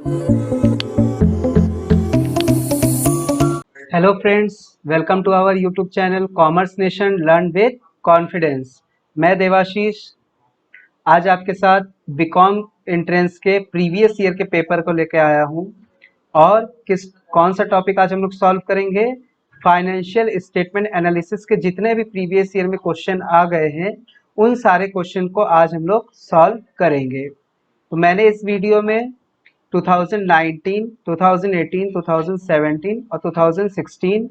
Hello friends, welcome to our YouTube channel commerce nation learn with confidence. मैं देवाशीष आज आपके साथ बीकॉम एंट्रेंस के प्रीवियस ईयर के पेपर को लेकर आया हूं। और कौन सा टॉपिक आज हम लोग सॉल्व करेंगे? फाइनेंशियल स्टेटमेंट एनालिसिस के जितने भी प्रीवियस ईयर में क्वेश्चन आ गए हैं उन सारे क्वेश्चन को आज हम लोग सॉल्व करेंगे। तो मैंने इस वीडियो में 2019, 2018, 2017 और 2016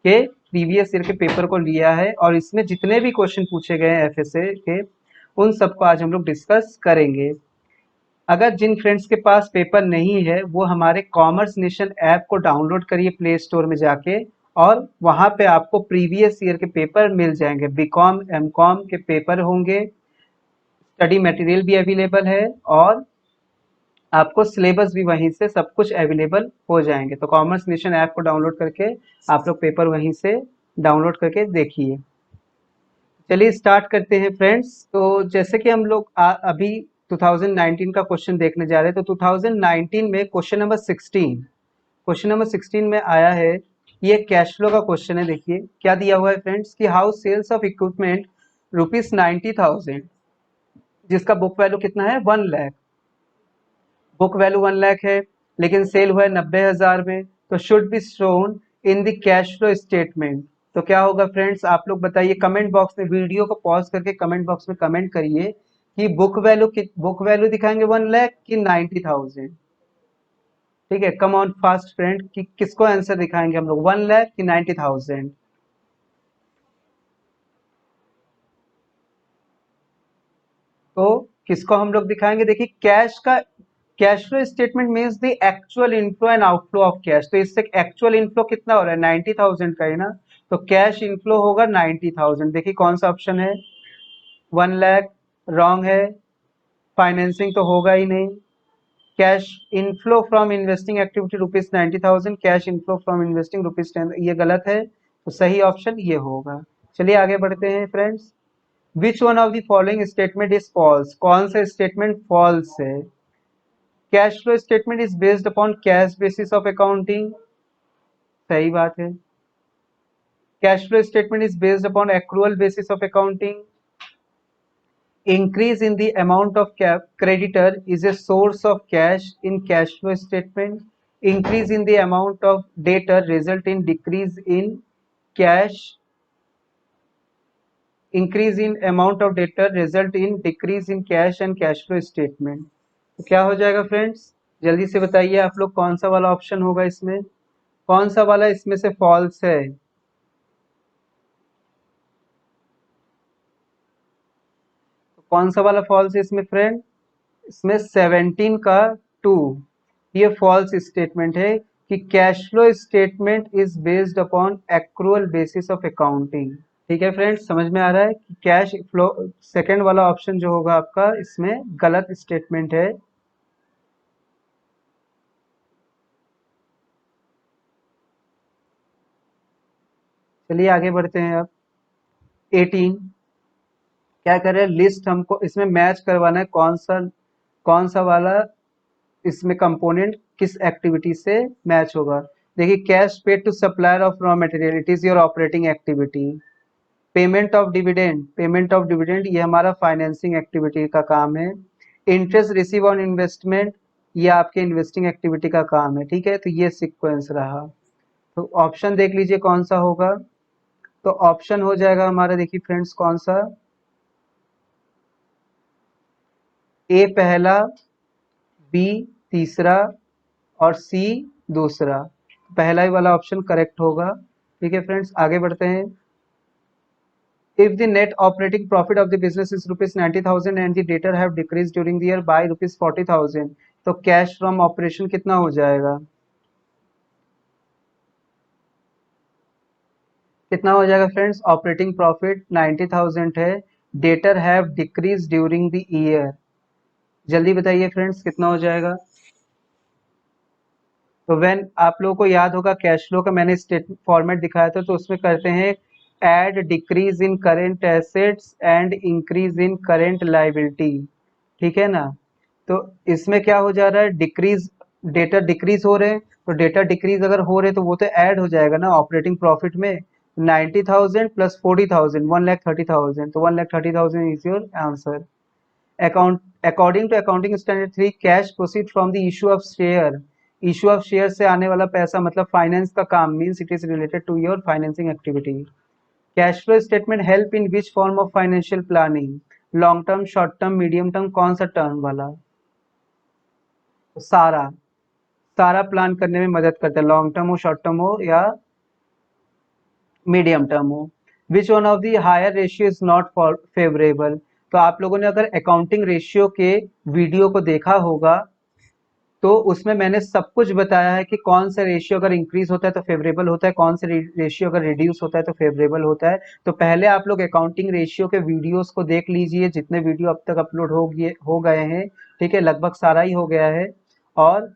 के प्रीवियस ईयर के पेपर को लिया है और इसमें जितने भी क्वेश्चन पूछे गए हैं एफएसए के उन सबको आज हम लोग डिस्कस करेंगे। अगर जिन फ्रेंड्स के पास पेपर नहीं है वो हमारे कॉमर्स नेशन ऐप को डाउनलोड करिए प्ले स्टोर में जाके, और वहाँ पे आपको प्रीवियस ईयर के पेपर मिल जाएंगे। बीकॉम एमकॉम के पेपर होंगे, स्टडी मटेरियल भी अवेलेबल है और आपको सिलेबस भी वहीं से सब कुछ अवेलेबल हो जाएंगे। तो कॉमर्स नेशन ऐप को डाउनलोड करके आप लोग पेपर वहीं से डाउनलोड करके देखिए। चलिए स्टार्ट करते हैं फ्रेंड्स। तो जैसे कि हम लोग अभी 2019 का क्वेश्चन देखने जा रहे हैं, तो 2019 में क्वेश्चन नंबर 16 में आया है। ये कैश फ्लो का क्वेश्चन है। देखिए क्या दिया हुआ है फ्रेंड्स कि हाउ सेल्स ऑफ इक्विपमेंट ₹90,000, जिसका बुक वैल्यू कितना है 1 लाख। बुक वैल्यू 1 लाख है लेकिन सेल हुआ है 90,000 में, तो should be shown in the cash flow statement. तो क्या होगा फ्रेंड्स, आप लोग बताइए कमेंट बॉक्स में, वीडियो को पॉज करके कमेंट बॉक्स में कमेंट करिए कि बुक वैल्यू दिखाएंगे 1 लाख कि 90,000। ठीक है, कम ऑन फास्ट फ्रेंड कि किसको आंसर दिखाएंगे हम लोग, 1 लाख कि 90,000। तो किसको हम लोग दिखाएंगे? देखिए cash flow statement means the actual inflow and outflow of cash. तो इससे एक्चुअल इनफ्लो कितना हो रहा है 90,000 का है ना, तो कैश इनफ्लो होगा 90,000। देखिए कौन सा ऑप्शन है, 1 लाख रॉन्ग है, फाइनेंसिंग तो होगा ही नहीं। Cash inflow from investing activity ₹90,000, cash inflow from investing ₹10, ये गलत है। तो सही ऑप्शन ये होगा। चलिए आगे बढ़ते हैं friends. Which one of the following statement is false? कौन सा स्टेटमेंट फॉल्स है? Cash flow statement is based upon cash basis of accounting, सही बात है। Cash flow statement is based upon accrual basis of accounting. Increase in the amount of creditor is a source of cash in cash flow statement. Increase in the amount of debtor result in decrease in cash. Increase in amount of debtor result in decrease in cash and cash flow statement. तो क्या हो जाएगा friends, जल्दी से बताइए आप लोग कौन सा वाला ऑप्शन होगा इसमें, कौन सा वाला इसमें से फॉल्स है? तो कौन सा वाला फॉल्स है इसमें फ्रेंड? इसमें 17 का 2 ये फॉल्स स्टेटमेंट है कि cash flow statement is based upon accrual basis of accounting. ठीक है फ्रेंड्स, समझ में आ रहा है कि कैश फ्लो सेकंड वाला ऑप्शन जो होगा आपका इसमें गलत स्टेटमेंट है। चलिए आगे बढ़ते हैं। अब 18 क्या कर रहे हैं, लिस्ट हमको इसमें मैच करवाना है कौन सा वाला इसमें कंपोनेंट किस एक्टिविटी से मैच होगा। देखिए cash paid to supplier of raw material, it is your operating activity. Payment of dividend ये हमारा फाइनेंसिंग एक्टिविटी का काम है। इंटरेस्ट रिसीव ऑन इन्वेस्टमेंट ये आपके इन्वेस्टिंग एक्टिविटी का काम है। ठीक है, तो ये सीक्वेंस रहा। तो ऑप्शन देख लीजिए कौन सा होगा। तो ऑप्शन हो जाएगा हमारा, देखिए फ्रेंड्स कौन सा, ए पहला, बी तीसरा और सी दूसरा। पहला ही वाला ऑप्शन करेक्ट होगा। ठीक है फ्रेंड्स, आगे बढ़ते हैं। If the net operating profit of the business is ₹90,000 and the debtor have decreased during the year by ₹40,000, तो कैश फ्रॉम ऑपरेशन कितना हो जाएगा? कितना हो जाएगा फ्रेंड्स? ऑपरेटिंग प्रॉफिट 90,000 है, debtor have decrease during the year. जल्दी बताइए फ्रेंड्स कितना हो जाएगा? तो व्हेन आप लोगों को याद होगा कैश फ्लो का मैंने स्टेट फॉर्मेट दिखाया था, तो उसमें करते हैं add decrease in current assets and increase in current liability. ठीक है ना, तो इसमें क्या हो जा रहा है, डिक्रीज डेटा डिक्रीज हो रहे हैं, तो डेटा डिक्रीज अगर हो रहे हैं तो वो तो ऐड हो जाएगा ना ऑपरेटिंग प्रॉफिट में। 90,000 प्लस 40,000, 1,30,000, तो 1,30,000 is your answer. Account according to accounting standard 3, cash proceed from the issue of share. Issue of share से आने वाला पैसा मतलब फाइनेंस का काम, means it is related to your financing activity. Cash flow statement help in which form of financial planning, long term, short term, medium term, कौन सा term वाला? तो सारा सारा प्लान करने में मदद करता है, लॉन्ग टर्म हो, शॉर्ट टर्म हो या मीडियम टर्म हो। Which one of the higher ratio is not favourable. तो आप लोगों ने अगर अकाउंटिंग रेशियो के वीडियो को देखा होगा तो उसमें मैंने सब कुछ बताया है कि कौन सा रेशियो अगर इंक्रीज होता है तो फेवरेबल होता है, कौन सा रेशियो अगर रिड्यूस होता है तो फेवरेबल होता है। तो पहले आप लोग अकाउंटिंग रेशियो के वीडियोस को देख लीजिए, जितने वीडियो अब तक अपलोड हो गए हैं, ठीक है, लगभग सारा ही हो गया है, और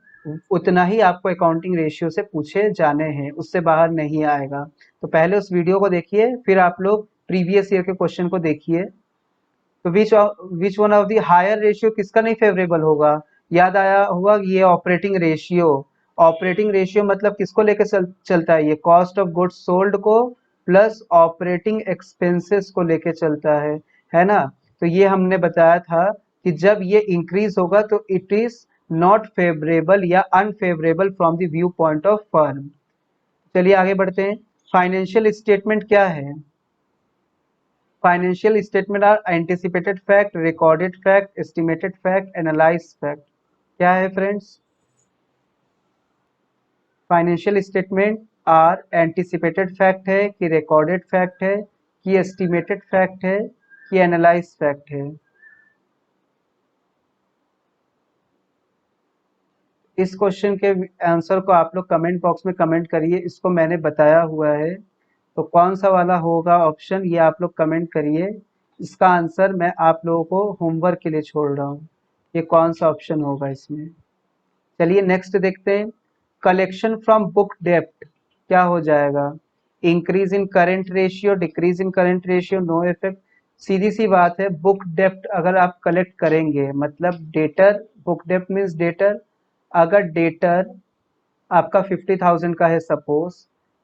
उतना ही आपको अकाउंटिंग रेशियो से पूछे जाने हैं, उससे बाहर नहीं आएगा। तो पहले उस वीडियो को देखिए, फिर आप लोग प्रीवियस ईयर के क्वेश्चन को देखिए। तो which one of the higher ratio किसका नहीं फेवरेबल होगा? याद आया होगा, ये ऑपरेटिंग रेशियो। ऑपरेटिंग रेशियो मतलब किसको लेकर चलता है? ये कॉस्ट ऑफ गुड्स सोल्ड को प्लस ऑपरेटिंग एक्सपेंसेस को लेके चलता है ना? तो ये हमने बताया था कि जब ये इंक्रीज होगा तो इट इज नॉट फेवरेबल या unfavourable from the view point of firm. चलिए आगे बढ़ते हैं। फाइनेंशियल स्टेटमेंट क्या है? Financial statement are anticipated fact, recorded fact, estimated fact, analyzed fact। क्या है friends? Financial statement are anticipated fact है कि रिकॉर्डेड फैक्ट है कि एस्टिमेटेड फैक्ट है कि एनालाइज फैक्ट है? इस क्वेश्चन के आंसर को आप लोग कमेंट बॉक्स में कमेंट करिए, इसको मैंने बताया हुआ है, तो कौन सा वाला होगा ऑप्शन, ये आप लोग कमेंट करिए। इसका आंसर मैं आप लोगों को होमवर्क के लिए छोड़ रहा हूँ, ये कौन सा ऑप्शन होगा इसमें। चलिए नेक्स्ट देखते हैं। कलेक्शन फ्रॉम बुक डेप्ट क्या हो जाएगा? Increase in current ratio, decrease in current ratio, no effect. सीधी सी बात है, बुक डेप्ट अगर आप कलेक्ट करेंगे मतलब डेटर, बुक डेप्ट मीन्स डेटर, अगर डेटर आपका 50,000 का है सपोज,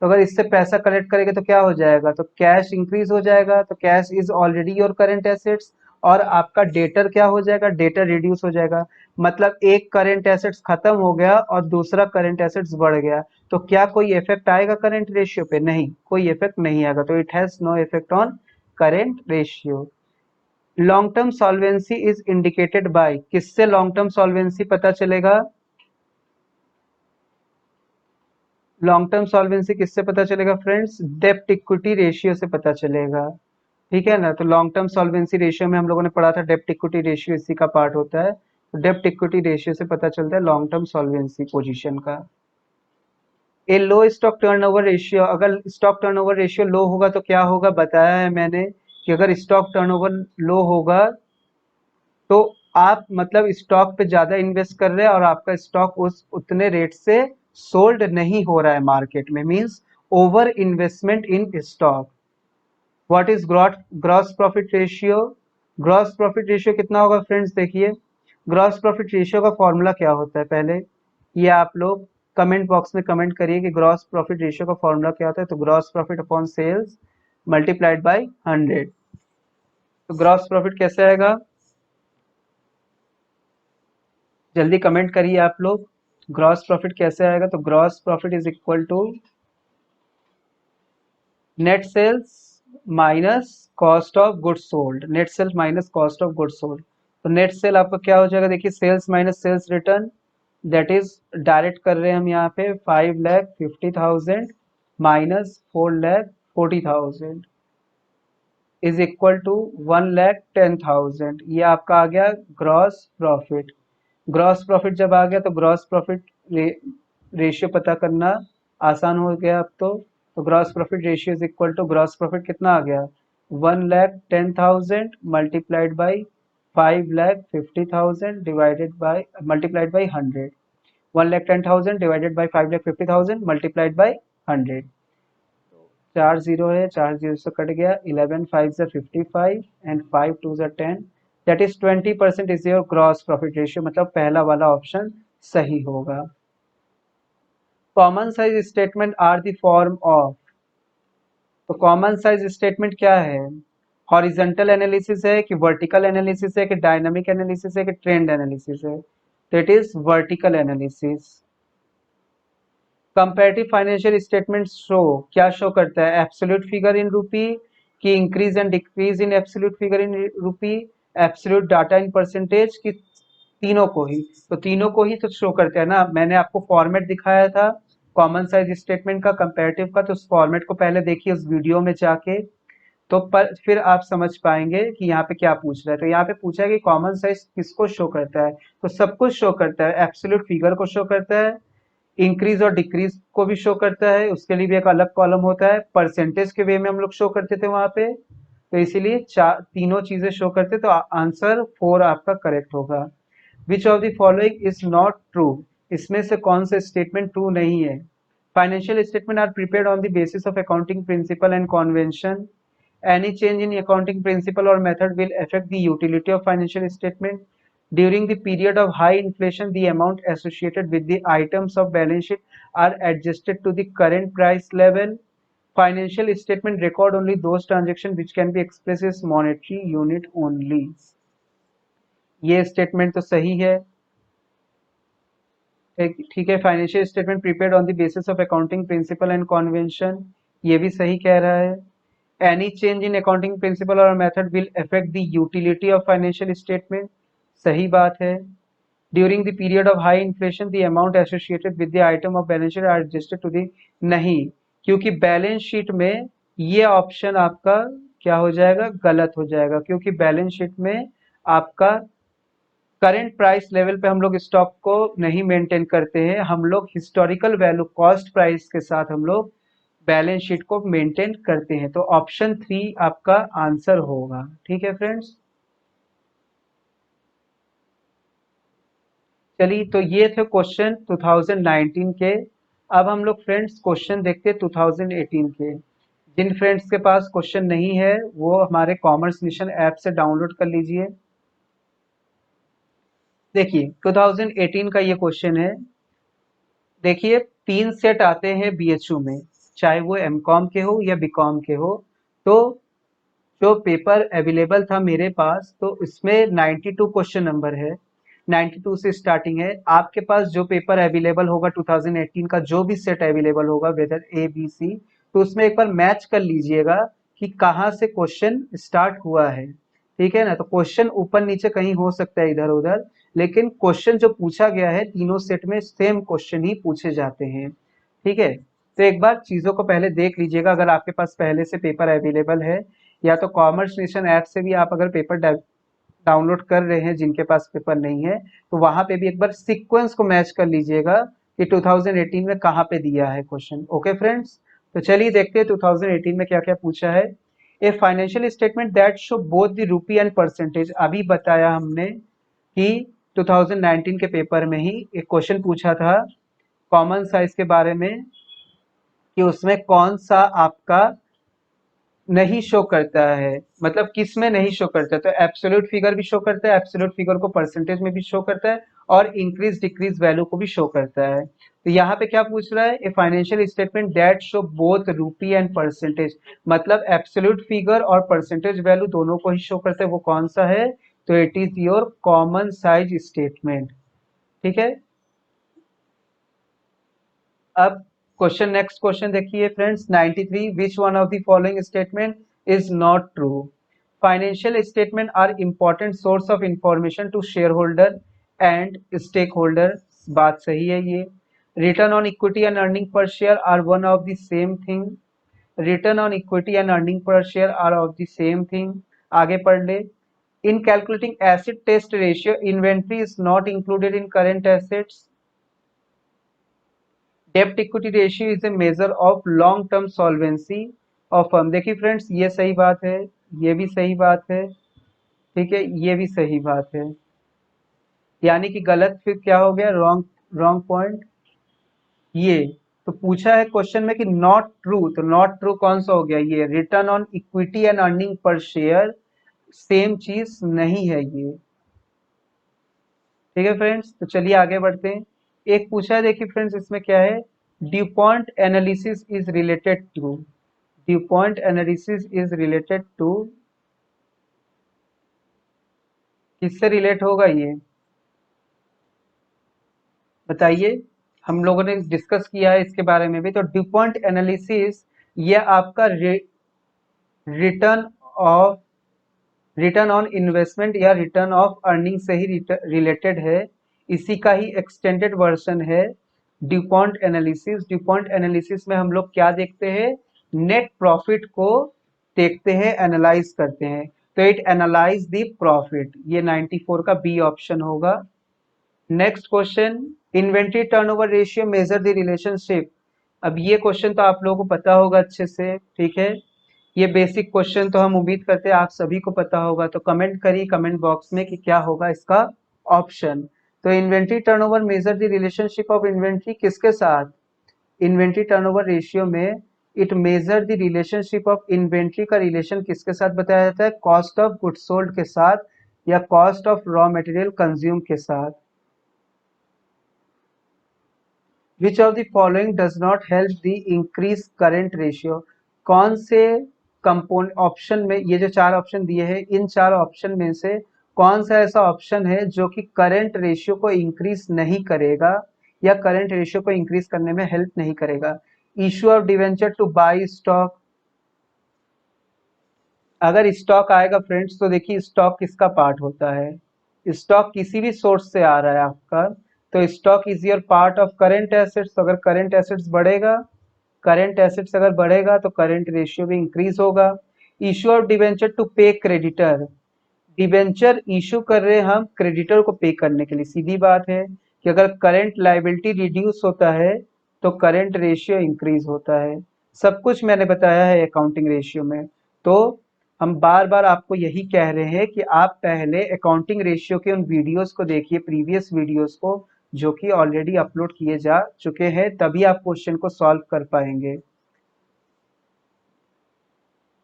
तो अगर इससे पैसा कलेक्ट करेंगे तो क्या हो जाएगा? तो कैश इंक्रीज हो जाएगा, तो cash is already your current assets, और आपका डेटर क्या हो जाएगा? डेटर रिड्यूस हो जाएगा। मतलब एक करेंट एसेट्स खत्म हो गया और दूसरा करेंट एसेट्स बढ़ गया, तो क्या कोई इफेक्ट आएगा करेंट रेशियो पे? नहीं, कोई इफेक्ट नहीं आएगा, तो it has no effect on current ratio. Long term solvency is indicated by, किससे लॉन्ग टर्म सॉल्वेंसी पता चलेगा? लॉन्ग टर्म सॉल्वेंसी किससे पता चलेगा फ्रेंड्स? डेप्ट इक्विटी रेशियो से पता चलेगा, ठीक है ना? तो लॉन्ग टर्म सॉल्वेंसी रेशियो में हम लोगों ने पढ़ा था डेप्ट इक्विटी रेशियो इसी का पार्ट होता है, तो डेप्ट इक्विटी रेशियो से पता चलता है लॉन्ग टर्म सॉल्वेंसी पोजीशन का। ए लो स्टॉक टर्नओवर रेशियो, अगर स्टॉक टर्नओवर रेशियो लो होगा तो क्या होगा? बताया है मैंने कि अगर स्टॉक टर्नओवर लो होगा तो आप मतलब स्टॉक पे ज्यादा इन्वेस्ट कर रहे हैं और आपका स्टॉक उस उतने रेट से सोल्ड नहीं हो रहा है मार्केट में, means over investment in stock. What is gross profit ratio? Gross profit ratio कितना होगा फ्रेंड्स? देखिए, ग्रॉस प्रॉफिट रेशियो का फॉर्मूला क्या होता है, पहले ये आप लोग कमेंट बॉक्स में कमेंट करिए कि ग्रॉस प्रॉफिट रेशियो का फॉर्मूला क्या होता है। तो gross profit upon sales multiplied by 100। तो ग्रॉस प्रॉफिट कैसे आएगा? जल्दी कमेंट करिए आप लोग, ग्रॉस प्रॉफिट कैसे आएगा? तो gross profit is equal to net sales minus cost of goods sold, net sales minus cost of goods sold. तो नेट सेल आपका क्या हो जाएगा? देखिए, sales minus sales return, that is direct कर रहे हैं हम यहाँ पे 5,50,000 माइनस 4,40,000 इज इक्वल टू 1,10,000। ये आपका आ गया ग्रॉस प्रॉफिट। ग्रॉस प्रॉफिट जब आ गया तो ग्रॉस प्रॉफिट रेशियो पता करना आसान हो गया अब तो gross profit ratio is equal to, gross profit कितना आ गया? 1,10,000 multiplied by 5,50,000 divided by multiplied by 100। 1,10,000 divided by 5,50,000 multiplied by 100। चार जीरो है, चार जीरो से कट गया, 11 5 से 55 एंड 5 2 से 10, that is 20% is your gross profit ratio. मतलब पहला वाला ऑप्शन सही होगा। Common size statement are the form of, तो कॉमन साइज स्टेटमेंट क्या है? हॉरिजॉन्टल एनालिसिस है कि वर्टिकल एनालिसिस है कि डायनामिक एनालिसिस है कि ट्रेंड एनालिसिस है? तो it is vertical analysis. Comparative financial statement show, क्या शो करता है? एब्सोल्यूट फिगर इन रूपी की increase and decrease in absolute figure in रूपी, एब्सोल्यूट डाटा इन परसेंटेज की तीनों को ही? तो तीनों को ही तो शो करते हैं ना। मैंने आपको फॉर्मेट दिखाया था कॉमन साइज स्टेटमेंट का, कंपैरेटिव का, तो उस फॉर्मेट को पहले देखिए उस वीडियो में जाके, तो पर फिर आप समझ पाएंगे कि यहाँ पे क्या पूछ रहा है। तो यहाँ पे पूछा है कि कॉमन साइज किसको शो करता है, तो सब कुछ शो करता है। एब्सोल्यूट फिगर को शो करता है, इंक्रीज और डिक्रीज को भी शो करता है, उसके लिए भी एक अलग कॉलम होता है। परसेंटेज के वे में हम लोग शो करते थे वहां पे, तो इसीलिए चार तीनों चीजें शो करते, तो आंसर 4 आपका करेक्ट होगा। Which of the following is not true, इसमें से कौन सा स्टेटमेंट ट्रू नहीं है? Financial statement are prepared on the basis of accounting principle and convention, any change in accounting principle or method will affect the utility of financial statement. During the period of high inflation, the amount associated with the items of balance sheet are adjusted to the current price level. Financial statement record only those transactions which can be expressed as monetary unit only. ये statement तो सही है। ठीक है, financial statement prepared on the basis of accounting principle and convention, ये भी सही कह रहा है। Any change in accounting principle or method will affect the utility of financial statement, सही बात है। During the period of high inflation, the amount associated with the item of balance sheet are adjusted to the, नहीं, क्योंकि balance sheet में ये option आपका क्या हो जाएगा? गलत हो जाएगा, क्योंकि बैलेंस शीट में आपका करंट प्राइस लेवल पे हम लोग स्टॉक को नहीं मेंटेन करते हैं, हम लोग हिस्टोरिकल वैल्यू कॉस्ट प्राइस के साथ हम लोग बैलेंस शीट को मेंटेन करते हैं। तो ऑप्शन 3 आपका आंसर होगा। ठीक है फ्रेंड्स, चलिए तो ये थे क्वेश्चन 2019 के। अब हम लोग फ्रेंड्स क्वेश्चन देखते हैं 2018 के। जिन फ्रेंड्स के पास क्वेश्चन नहीं है वो हमारे कॉमर्स मिशन ऐप से डाउनलोड कर लीजिए। देखिए 2018 का ये क्वेश्चन है। देखिए 3 सेट आते हैं बीएचयू में, चाहे वो एमकॉम के हो या बीकॉम के हो। तो जो पेपर अवेलेबल था मेरे पास, तो इसमें 92 क्वेश्चन नंबर है, 92 से स्टार्टिंग है। आपके पास जो पेपर अवेलेबल होगा 2018 का, जो भी सेट अवेलेबल होगा वेदर ए बी सी, तो उसमें एक बार मैच कर लीजिएगा कि कहाँ से क्वेश्चन स्टार्ट हुआ है। ठीक है ना, तो क्वेश्चन ऊपर नीचे कहीं हो सकता है इधर उधर, लेकिन क्वेश्चन जो पूछा गया है तीनों सेट में सेम क्वेश्चन ही पूछे जाते हैं। ठीक है, तो एक बार चीजों को पहले देख लीजिएगा। अगर आपके पास पहले से पेपर अवेलेबल है, या तो कॉमर्स नेशन ऐप से भी आप अगर पेपर डाउनलोड कर रहे हैं, जिनके पास पेपर नहीं है, तो वहां पे भी एक बार सीक्वेंस को मैच कर लीजिएगा कि 2018 में कहाँ पे दिया है क्वेश्चन। ओके फ्रेंड्स, तो चलिए देखते हैं 2018 में क्या क्या पूछा है। A financial statement that show both the rupee and percentage, अभी बताया हमने कि 2019 के पेपर में ही एक क्वेश्चन पूछा था कॉमन साइज के बारे में, कि उसमें कौन सा आपका नहीं शो करता है, मतलब किस में नहीं शो करता है। तो एब्सोल्यूट फिगर भी शो करता है, एब्सोल्यूट फिगर को परसेंटेज में भी शो करता है, और इंक्रीज डिक्रीज वैल्यू को भी शो करता है। तो यहाँ पे क्या पूछ रहा है? A financial statement that show both rupee and percentage, मतलब एब्सोल्यूट फिगर और परसेंटेज वैल्यू दोनों को ही शो करता है, वो कौन सा है? तो it is your common size statement. ठीक है, अब क्वेश्चन, नेक्स्ट क्वेश्चन देखिए friends 93, which one of the following statement is not true? Financial statement are important source of information to shareholder and stakeholder, बात सही है ये। Return on equity and earning per share are one of the same thing, return on equity and earning per share are of the same thing. आगे पढ़ ले। In calculating acid test ratio inventory is not included in current assets. डेब्ट equity ratio is a measure of long term solvency of firm. देखिए friends ये सही बात है, ये भी सही बात है, ठीक है, ये भी सही बात है। यानी कि गलत फिर क्या हो गया? रॉन्ग, रॉन्ग पॉइंट ये। तो पूछा है क्वेश्चन में कि नॉट ट्रू, तो नॉट ट्रू कौन सा हो गया? ये return on equity and earning per share same चीज नहीं है ये। ठीक है फ्रेंड्स, तो चलिए आगे बढ़ते हैं। एक पूछा है, देखिए फ्रेंड्स इसमें क्या है, DuPont analysis is related to, DuPont analysis is related to, किससे रिलेट होगा ये बताइए। हम लोगों ने डिस्कस किया है इसके बारे में भी। तो ड्यूपॉन्ट एनालिसिस ये आपका return of return on investment या रिटर्न ऑफ अर्निंग से ही रिलेटेड है, इसी का ही एक्सटेंडेड वर्जन है ड्यूपॉन्ट एनालिसिस। ड्यूपॉन्ट एनालिसिस में हम लोग क्या देखते हैं, नेट प्रॉफिट को देखते हैं, एनालाइज करते हैं। तो इट एनालाइज द प्रॉफिट, ये 94 का बी ऑप्शन होगा। Next question, inventory turnover ratio measure the relationship. अब ये क्वेश्चन तो आप लोगों को पता होगा अच्छे से, ठीक है। ये बेसिक क्वेश्चन तो हम उम्मीद करते हैं आप सभी को पता होगा। तो कमेंट करिए कमेंट बॉक्स में कि क्या होगा इसका ऑप्शन। तो inventory turnover measure the relationship of inventory किसके साथ, इन्वेंट्री टर्नओवर रेशियो में it measure the relationship of inventory का रिलेशन किसके साथ बताया जाता है, कॉस्ट ऑफ गुड्स सोल्ड के साथ या cost of raw material consume के साथ। विच of the following does not help the increase current ratio, कौन से कंपोनेंट ऑप्शन में, ये जो चार ऑप्शन दिए हैं इन चार ऑप्शन में से कौन सा ऐसा ऑप्शन है जो कि करंट रेशियो को इंक्रीज नहीं करेगा या करंट रेशियो को इंक्रीज करने में हेल्प नहीं करेगा। Issue of debenture two by stock, अगर स्टॉक आएगा फ्रेंड्स तो देखिए स्टॉक किसका पार्ट होता है, स्टॉक किसी भी सोर्स से आ रहा है आपका, तो stock is your part of current assets. अगर करेंट एसेट्स बढ़ेगा, करेंट एसेट्स अगर बढ़ेगा तो करेंट रेशियो भी इंक्रीज होगा। इशू ऑफ डिवेंचर टू पे क्रेडिटर, डिवेंचर इशू कर रहे हैं हम क्रेडिटर को पे करने के लिए, सीधी बात है कि अगर करंट लायबिलिटी रिड्यूस होता है तो करंट रेशियो इंक्रीज होता है। सब कुछ मैंने बताया है अकाउंटिंग रेशियो में। तो हम बार बार आपको यही कह रहे हैं कि आप पहले अकाउंटिंग रेशियो के उन वीडियोस को देखिए, प्रीवियस वीडियोस को, जो कि ऑलरेडी अपलोड किए जा चुके हैं, तभी आप क्वेश्चन को सॉल्व कर पाएंगे।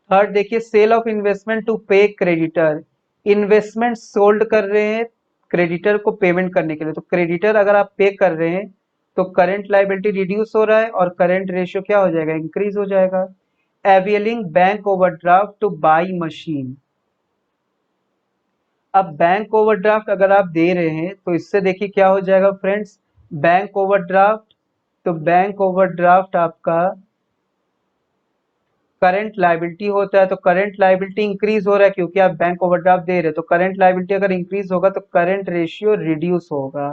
थर्ड देखिए, सेल ऑफ इन्वेस्टमेंट टू पे क्रेडिटर, इन्वेस्टमेंट सोल्ड कर रहे हैं क्रेडिटर को पेमेंट करने के लिए, तो क्रेडिटर अगर आप पे कर रहे हैं तो करंट लायबिलिटी रिड्यूस हो रहा है और करंट रेशियो क्या हो जाएगा, इंक्रीज हो जाएगा। Availing bank overdraft two by machine, अब बैंक ओवरड्राफ्ट अगर आप दे रहे हैं तो इससे देखिए क्या हो जाएगा फ्रेंड्स, बैंक ओवरड्राफ्ट, तो बैंक ओवरड्राफ्ट आपका करंट लायबिलिटी होता है, तो करंट लायबिलिटी इंक्रीज हो रहा है क्योंकि आप बैंक ओवरड्राफ्ट दे रहे हैं, तो करंट लायबिलिटी अगर इंक्रीज होगा तो करंट रेशियो रिड्यूस होगा।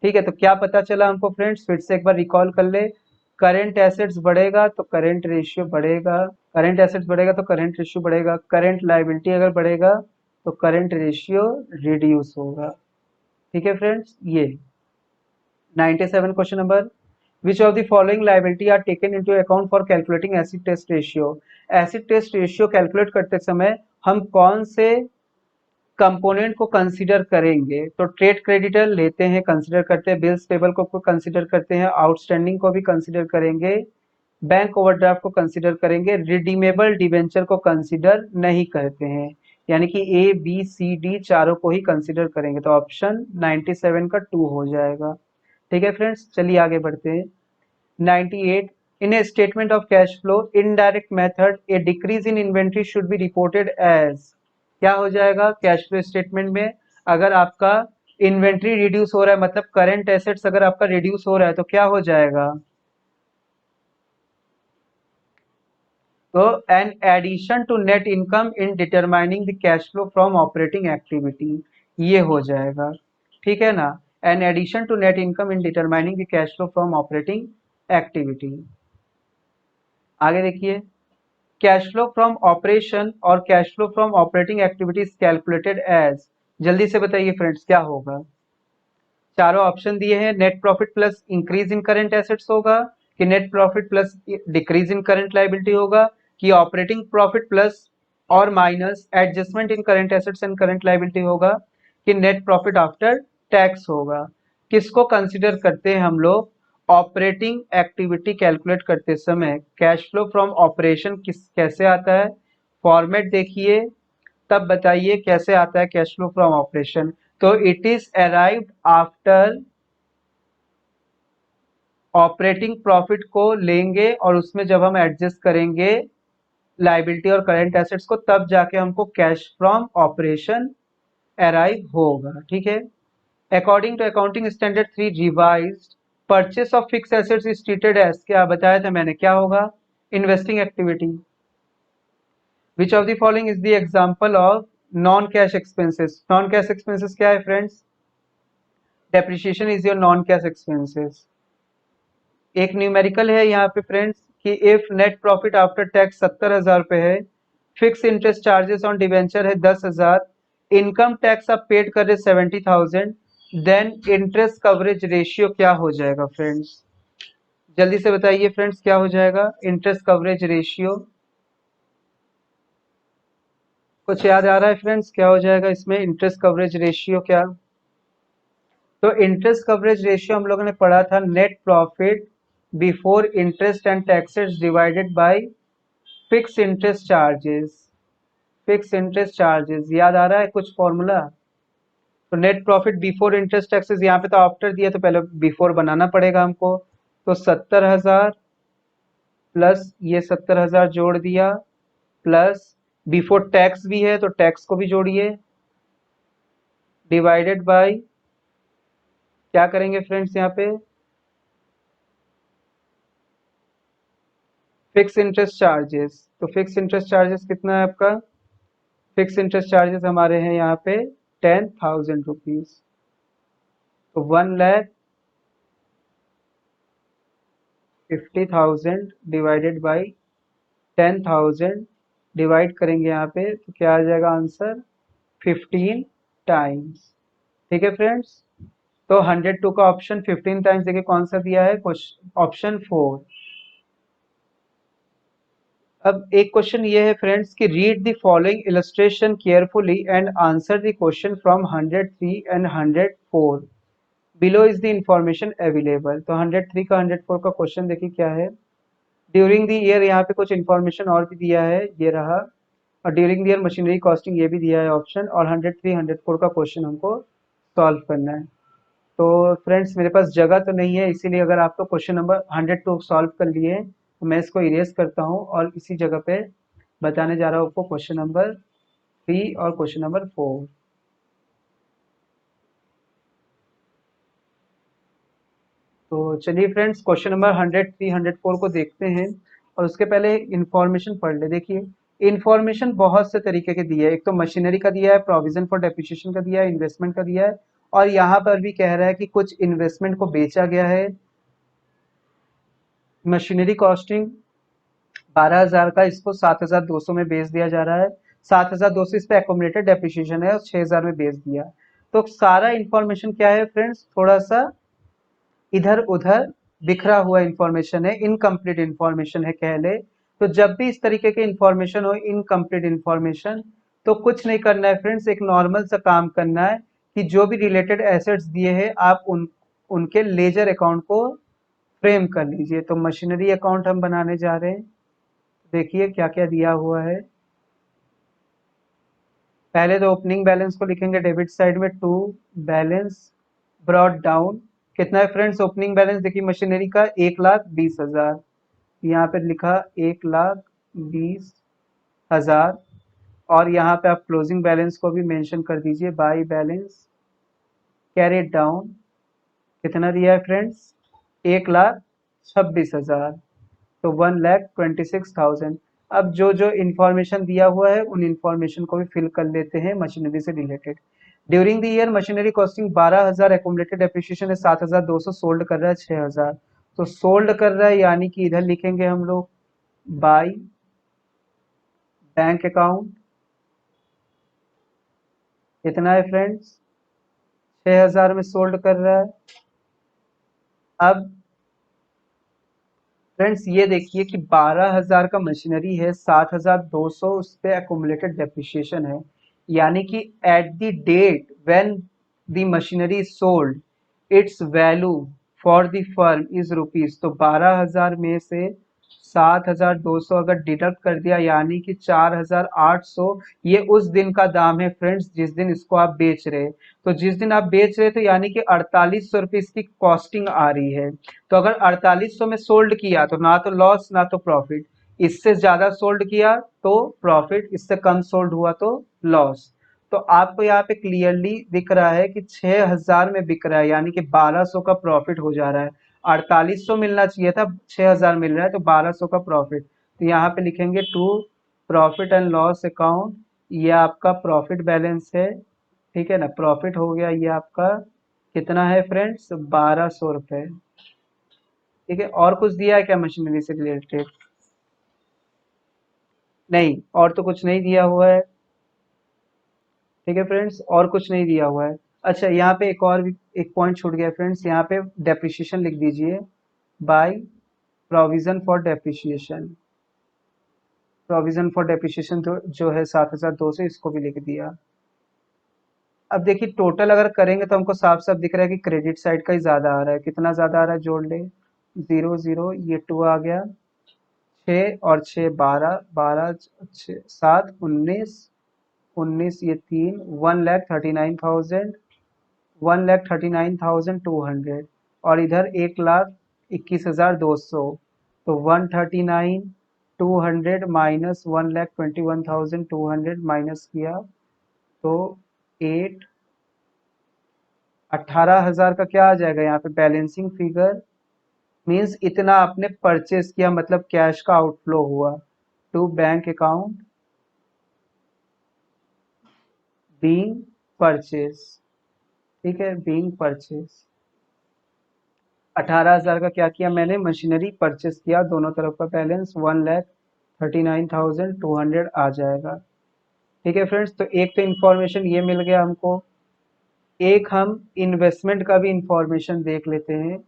ठीक है, तो क्या पता चला हमको फ्रेंड्स, फिर से एक बार रिकॉल कर ले, करंट एसेट्स बढ़ेगा तो करंट रेशियो बढ़ेगा, करंट एसेट्स बढ़ेगा तो करंट रेशियो बढ़ेगा, करंट लायबिलिटी अगर बढ़ेगा तो करंट रेशियो रिड्यूस होगा। ठीक है फ्रेंड्स, ये 97 question number, which of the following liability are taken into account for calculating acid test ratio, acid test ratio calculate करते समय हम कौन से कंपोनेंट को कंसीडर करेंगे, तो ट्रेड क्रेडिटर लेते हैं, कंसीडर करते हैं, बिल्स पेबल को कंसीडर करते हैं, आउटस्टैंडिंग को भी कंसीडर करेंगे, बैंक ओवरड्राफ्ट को कंसीडर करेंगे, रिडीमेबल डिवेंचर को कंसीडर नहीं करते हैं, यानी कि ए बी सी डी चारों को ही कंसीडर करेंगे। तो ऑप्शन 97 का 2 हो जाएगा। ठीक है फ्रेंड्स, चलिए आगे बढ़ते हैं। 98, in a statement of cash flow indirect method a decrease in inventory should be reported as, क्या हो जाएगा कैश फ्लो स्टेटमेंट में, अगर आपका इन्वेंट्री रिड्यूस हो रहा है मतलब करंट एसेट्स अगर आपका रिड्यूस हो रहा है तो क्या हो जाएगा, तो an addition to net income in determining the cash flow from operating activity, ये हो जाएगा। ठीक है ना, an addition to net income in determining the cash flow from operating activity. आगे देखिए, कैश फ्लो फ्रॉम ऑपरेशन और cash flow from operating activities calculated as, जल्दी से बताइए फ्रेंड्स क्या होगा। चारों ऑप्शन दिए हैं, net profit plus increase in current assets होगा, कि net profit plus decrease in current liability होगा, कि ऑपरेटिंग प्रॉफिट प्लस और minus adjustment in current assets and current liability होगा, कि नेट प्रॉफिट आफ्टर टैक्स होगा। किसको कंसिडर करते हैं हम लोग, ऑपरेटिंग एक्टिविटी कैलकुलेट करते समय कैश फ्लो फ्रॉम ऑपरेशन किस कैसे आता है, फॉर्मेट देखिए तब बताइए कैसे आता है कैश फ्लो फ्रॉम ऑपरेशन। तो it is arrived after operating profit को लेंगे और उसमें जब हम एडजस्ट करेंगे लाइबिलिटी और करंट एसेट्स को, तब जाके हमको कैश फ्रॉम ऑपरेशन अराइव होगा। ठीक है। According to accounting standard 3 revised, purchase of fix assets is treated as, क्या बताया था मैंने, क्या होगा, investing activity. Which of the following is the example of non cash expenses. Non cash expenses क्या है friends, depreciation is your non cash expenses. एक numerical है यहाँ पे फ्रेंड्स कि if net profit after tax 70,000 रुपए है, fix interest charges on debenture है 10,000, इनकम टैक्स आप पेड कर रहे 70,000, देन इंटरेस्ट कवरेज रेशियो क्या हो जाएगा फ्रेंड्स, जल्दी से बताइए फ्रेंड्स क्या हो जाएगा इंटरेस्ट कवरेज रेशियो। कुछ याद आ रहा है फ्रेंड्स, क्या हो जाएगा इसमें इंटरेस्ट कवरेज रेशियो क्या। तो इंटरेस्ट कवरेज रेशियो हम लोगों ने पढ़ा था net profit before interest and taxes divided by fix interest charges. Fix interest charges याद आ रहा है कुछ फॉर्मूला। तो net profit before interest taxes, यहाँ पे तो आफ्टर दिया तो पहले बिफोर बनाना पड़ेगा हमको। तो 70,000 प्लस ये 70,000 जोड़ दिया, प्लस बिफोर टैक्स भी है तो टैक्स को भी जोड़िए, डिवाइडेड बाय क्या करेंगे फ्रेंड्स यहाँ पे फिक्स इंटरेस्ट चार्जेस। तो फिक्स इंटरेस्ट चार्जेस कितना है आपका, फिक्स इंटरेस्ट चार्जेस हमारे हैं यहाँ पे 10,000 रुपीज। तो 1,50,000 डिवाइडेड बाई 10,000 डिवाइड करेंगे यहाँ पे तो क्या आ जाएगा आंसर 15 टाइम्स। ठीक है फ्रेंड्स। तो 102 का ऑप्शन 15 टाइम्स देखिए कौन सा दिया है, ऑप्शन 4। अब एक क्वेश्चन ये है फ्रेंड्स कि read the following illustration carefully and answer the question from 103 and 104 below is the information available. तो 103 का 104 का क्वेश्चन देखिए क्या है। ड्यूरिंग द ईयर यहाँ पे कुछ इन्फॉर्मेशन और भी दिया है, ये रहा, और during the year machinery costing ये भी दिया है ऑप्शन, और 103 104 का क्वेश्चन हमको सॉल्व करना है। तो फ्रेंड्स मेरे पास जगह तो नहीं है, इसीलिए अगर आप तो क्वेश्चन नंबर 102 सॉल्व कर लिए तो मैं इसको इरेज करता हूँ और इसी जगह पे बताने जा रहा हूँ आपको क्वेश्चन नंबर 3 और क्वेश्चन नंबर 4। तो चलिए फ्रेंड्स क्वेश्चन नंबर 103 104 को देखते हैं, और उसके पहले इंफॉर्मेशन पढ़ ले। देखिए इंफॉर्मेशन बहुत से तरीके के दिए है, एक तो मशीनरी का दिया है, प्रोविजन फॉर डेप्रिसिएशन का दिया है, इन्वेस्टमेंट का दिया है, और यहाँ पर भी कह रहा है कि कुछ इन्वेस्टमेंट को बेचा गया है। मशीनरी कॉस्टिंग 12,000 का, इसको 7,200 में बेच दिया जा रहा है, 7,200 इस पे एकोमोडेटेड डेप्रिसिएशन है और 6,000 में बेच दिया। तो सारा इंफॉर्मेशन क्या है फ्रेंड्स, थोड़ा सा इधर उधर बिखरा हुआ इंफॉर्मेशन है, इनकम्प्लीट इंफॉर्मेशन है कह ले। तो जब भी इस तरीके के इंफॉर्मेशन हो, इनकम्प्लीट इंफॉर्मेशन, तो कुछ नहीं करना है फ्रेंड्स, एक नॉर्मल सा काम करना है कि जो भी रिलेटेड एसेट्स दिए हैं आप उनके लेजर अकाउंट को फ्रेम कर लीजिए। तो मशीनरी अकाउंट हम बनाने जा रहे हैं, देखिए क्या क्या दिया हुआ है। पहले तो ओपनिंग बैलेंस को लिखेंगे डेबिट साइड में, टू बैलेंस ब्रॉट डाउन, कितना है फ्रेंड्स ओपनिंग बैलेंस, देखिए मशीनरी का 1,20,000, यहाँ पे लिखा 1,20,000, और यहाँ पे आप क्लोजिंग बैलेंस को भी मेंशन कर दीजिए, बाई बैलेंस कैरेड डाउन, कितना दिया है फ्रेंड्स 1,26,000, तो 1,26,000। अब जो जो इंफॉर्मेशन दिया हुआ है उन इंफॉर्मेशन को भी फिल कर लेते हैं मशीनरी से related. During the year machinery costing 12,000, accommodated depreciation है 7,200, सोल्ड कर रहा है 6,000। तो सोल्ड कर रहा है यानी कि इधर लिखेंगे हम लोग बाय बैंक अकाउंट, कितना है फ्रेंड्स 6,000 में सोल्ड कर रहा है। अब फ्रेंड्स ये देखिए कि 12,000 का मशीनरी है, 7,200 उस पे एकुमुलेटेड डेप्रिसिएशन है, यानी कि at the date when the machinery sold its value for the firm is rupees. तो 12,000 में से 7,200 अगर डिडक्ट कर दिया यानी कि 4,800 ये उस दिन का दाम है फ्रेंड्स जिस दिन इसको आप बेच रहे हैं। तो जिस दिन आप बेच रहे हैं तो यानी कि 4800 रुपये इसकी कॉस्टिंग आ रही है। तो अगर 4800 में सोल्ड किया तो ना तो लॉस ना तो प्रॉफिट, इससे ज्यादा सोल्ड किया तो प्रॉफिट, इससे कम सोल्ड हुआ तो लॉस। तो आपको यहाँ पे क्लियरली दिख रहा है कि 6,000 में बिक रहा है यानी कि 1200 का प्रॉफिट हो जा रहा है। 4800 मिलना चाहिए था, 6,000 मिल रहा है तो 1200 का प्रॉफिट। तो यहाँ पे लिखेंगे to profit and loss account, ये आपका प्रॉफिट बैलेंस है। ठीक है ना, प्रॉफिट हो गया ये आपका कितना है फ्रेंड्स, 1200 रुपये। ठीक है, और कुछ दिया है क्या मशीनरी से रिलेटेड? नहीं, और तो कुछ नहीं दिया हुआ है। ठीक है फ्रेंड्स, और कुछ नहीं दिया हुआ है। अच्छा, यहाँ पे एक और भी एक पॉइंट छूट गया फ्रेंड्स, यहाँ पे डेप्रिसिएशन लिख दीजिए, by provision for depreciation. Provision for depreciation जो है 7,200, इसको भी लिख दिया। अब देखिए टोटल अगर करेंगे तो हमको साफ साफ दिख रहा है कि क्रेडिट साइड का ही ज्यादा आ रहा है। कितना ज्यादा आ रहा है, जोड़ ले, 0 0 ये 2 आ गया, 6 और 6 12, 12 6 7 19, 19 ये 3, 1,39,000, 1,39,200, और इधर 1,21,200। तो 139,200 माइनस 1,21,200 माइनस किया तो 8, 18,000 का क्या आ जाएगा यहाँ पे बैलेंसिंग फिगर। मीन्स इतना आपने परचेज किया, मतलब कैश का आउटफ्लो हुआ to bank account being purchase. ठीक है, बीइंग परचेज 18,000 का क्या किया मैंने, मशीनरी परचेस किया, दोनों तरफ का बैलेंस 1,39,200 आ जाएगा। ठीक है फ्रेंड्स, तो एक तो इंफॉर्मेशन ये मिल गया हमको, एक हम इन्वेस्टमेंट का भी इंफॉर्मेशन देख लेते हैं।